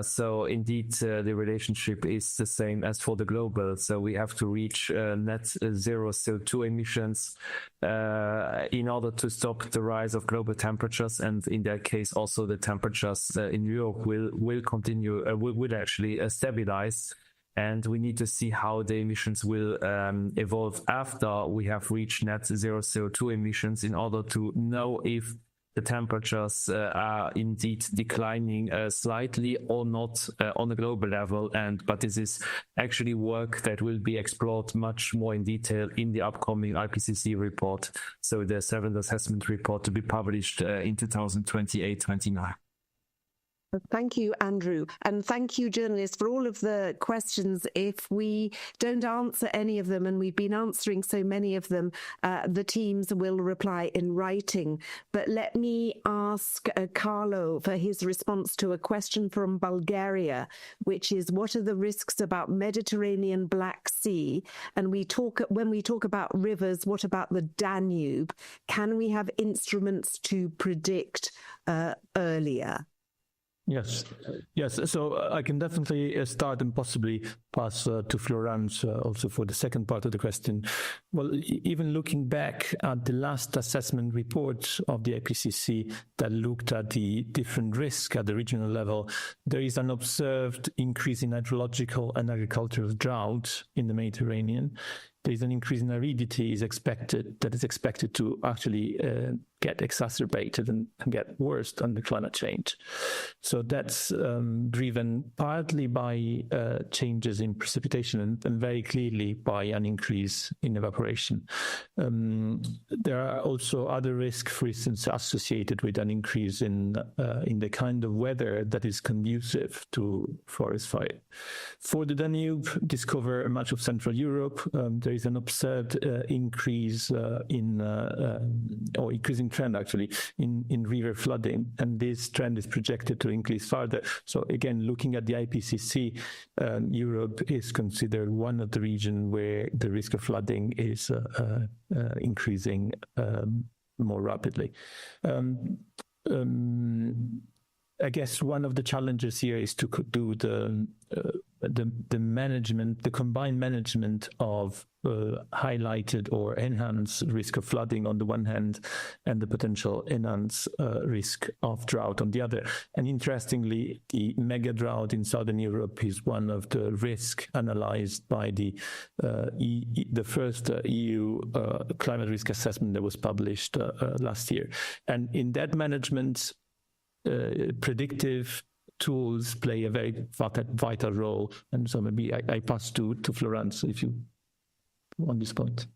So indeed, the relationship is the same as for the global. So we have to reach net zero CO2 emissions in order to stop the rise of global temperatures. And in that case, also the temperatures in Europe will continue, will actually stabilize. And we need to see how the emissions will evolve after we have reached net zero CO2 emissions in order to know if the temperatures are indeed declining slightly or not on a global level. But this is actually work that will be explored much more in detail in the upcoming IPCC report. So the 7th assessment report to be published in 2028-29. Thank you, Andrew. And thank you, journalists, for all of the questions. If we don't answer any of them, and we've been answering so many of them, the teams will reply in writing. But let me ask Carlo for his response to a question from Bulgaria, which is, what are the risks about Mediterranean Black Sea? And when we talk about rivers, what about the Danube? Can we have instruments to predict earlier? Yes. So I can definitely start and possibly pass to Florence also for the second part of the question. Well, even looking back at the last assessment report of the IPCC that looked at the different risks at the regional level, there is an observed increase in hydrological and agricultural drought in the Mediterranean. There is an increase in aridity that is expected to actually get exacerbated and get worse under climate change. So that's driven partly by changes in precipitation and very clearly by an increase in evaporation. There are also other risks, for instance, associated with an increase in the kind of weather that is conducive to forest fire. For the Danube, discover much of Central Europe, there is an observed increase increasing trend actually in river flooding, and this trend is projected to increase further. So again, looking at the IPCC, Europe is considered one of the regions where the risk of flooding is increasing more rapidly. I guess one of the challenges here is to do the management, the combined management of highlighted or enhanced risk of flooding on the one hand, and the potential enhanced risk of drought on the other. And interestingly, the mega drought in Southern Europe is one of the risks analyzed by the first EU climate risk assessment that was published last year. And in that management, predictive tools play a very vital role. And so maybe I pass to Florence if you on this point.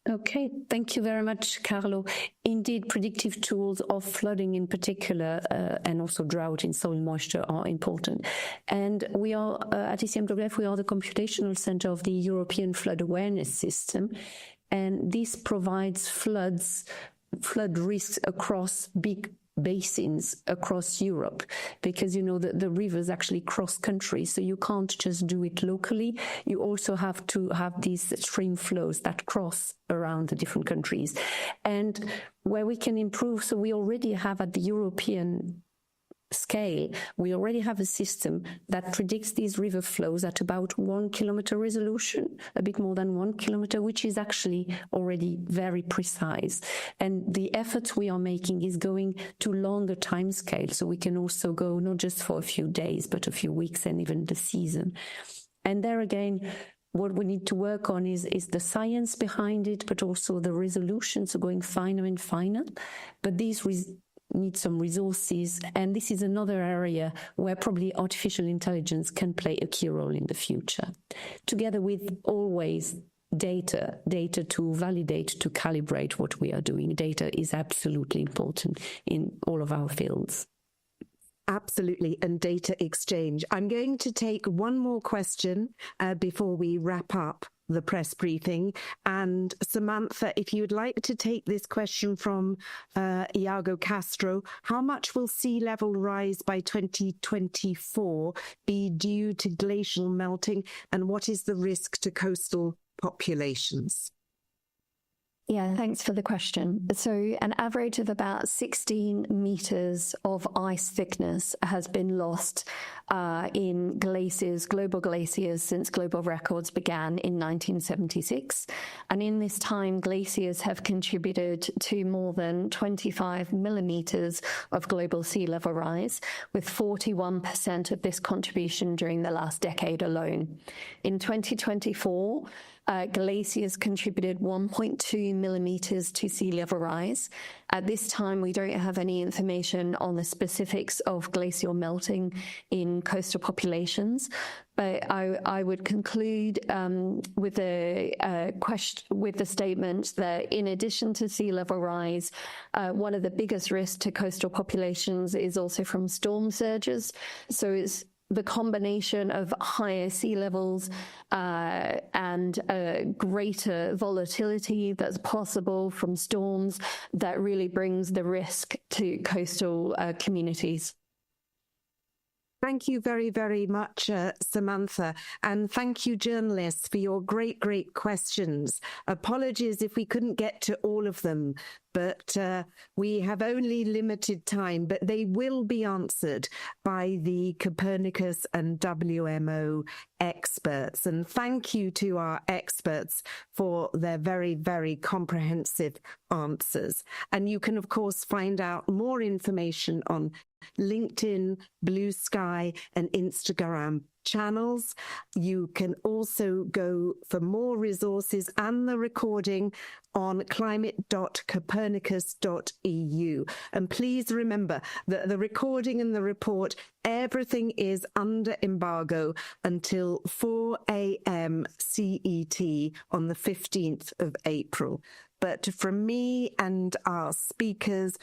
Okay, thank you very much, Carlo. Indeed, predictive tools of flooding in particular and also drought in soil moisture are important. And we are, at ECMWF, we are the computational center of the European Flood Awareness System. And this provides flood risks across big basins across Europe, because the rivers actually cross countries, so you can't just do it locally. You also have to have these stream flows that cross around the different countries. And where we can improve, so we already have at the European scale, we already have a system that predicts these river flows at about 1 kilometer resolution, a bit more than 1 kilometer, which is actually already very precise. And the efforts we are making is going to longer time scales, so we can also go not just for a few days, but a few weeks and even the season. And there again, what we need to work on is the science behind it, but also the resolution, so going finer and finer. But these need some resources, and this is another area where probably artificial intelligence can play a key role in the future, together with always data to validate, to calibrate what we are doing. Data is absolutely important in all of our fields. Absolutely, and data exchange. I'm going to take one more question before we wrap up the press briefing. And Samantha, if you'd like to take this question from Iago Castro, how much will sea level rise by 2024 be due to glacial melting, and what is the risk to coastal populations? Yeah, thanks for the question. So an average of about 16 meters of ice thickness has been lost in glaciers, global glaciers, since global records began in 1976. And in this time, glaciers have contributed to more than 25 millimeters of global sea level rise, with 41% of this contribution during the last decade alone. In 2024, glaciers contributed 1.2 millimeters to sea level rise. At this time, we don't have any information on the specifics of glacial melting in coastal populations, but I would conclude with the statement that in addition to sea level rise, one of the biggest risks to coastal populations is also from storm surges. So it's the combination of higher sea levels and greater volatility that's possible from storms that really brings the risk to coastal communities. Thank you very, very much, Samantha. And thank you, journalists, for your great questions. Apologies if we couldn't get to all of them, but we have only limited time, but they will be answered by the Copernicus and WMO experts. And thank you to our experts for their very, very comprehensive answers. And you can, of course, find out more information on LinkedIn, Blue Sky, and Instagram channels. You can also go for more resources and the recording on climate.copernicus.eu. And please remember that the recording and the report, everything is under embargo until 4 a.m. CET on the 15th of April. But from me and our speakers,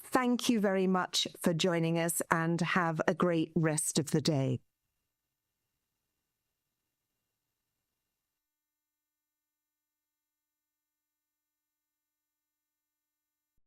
thank you very much for joining us, and have a great rest of the day.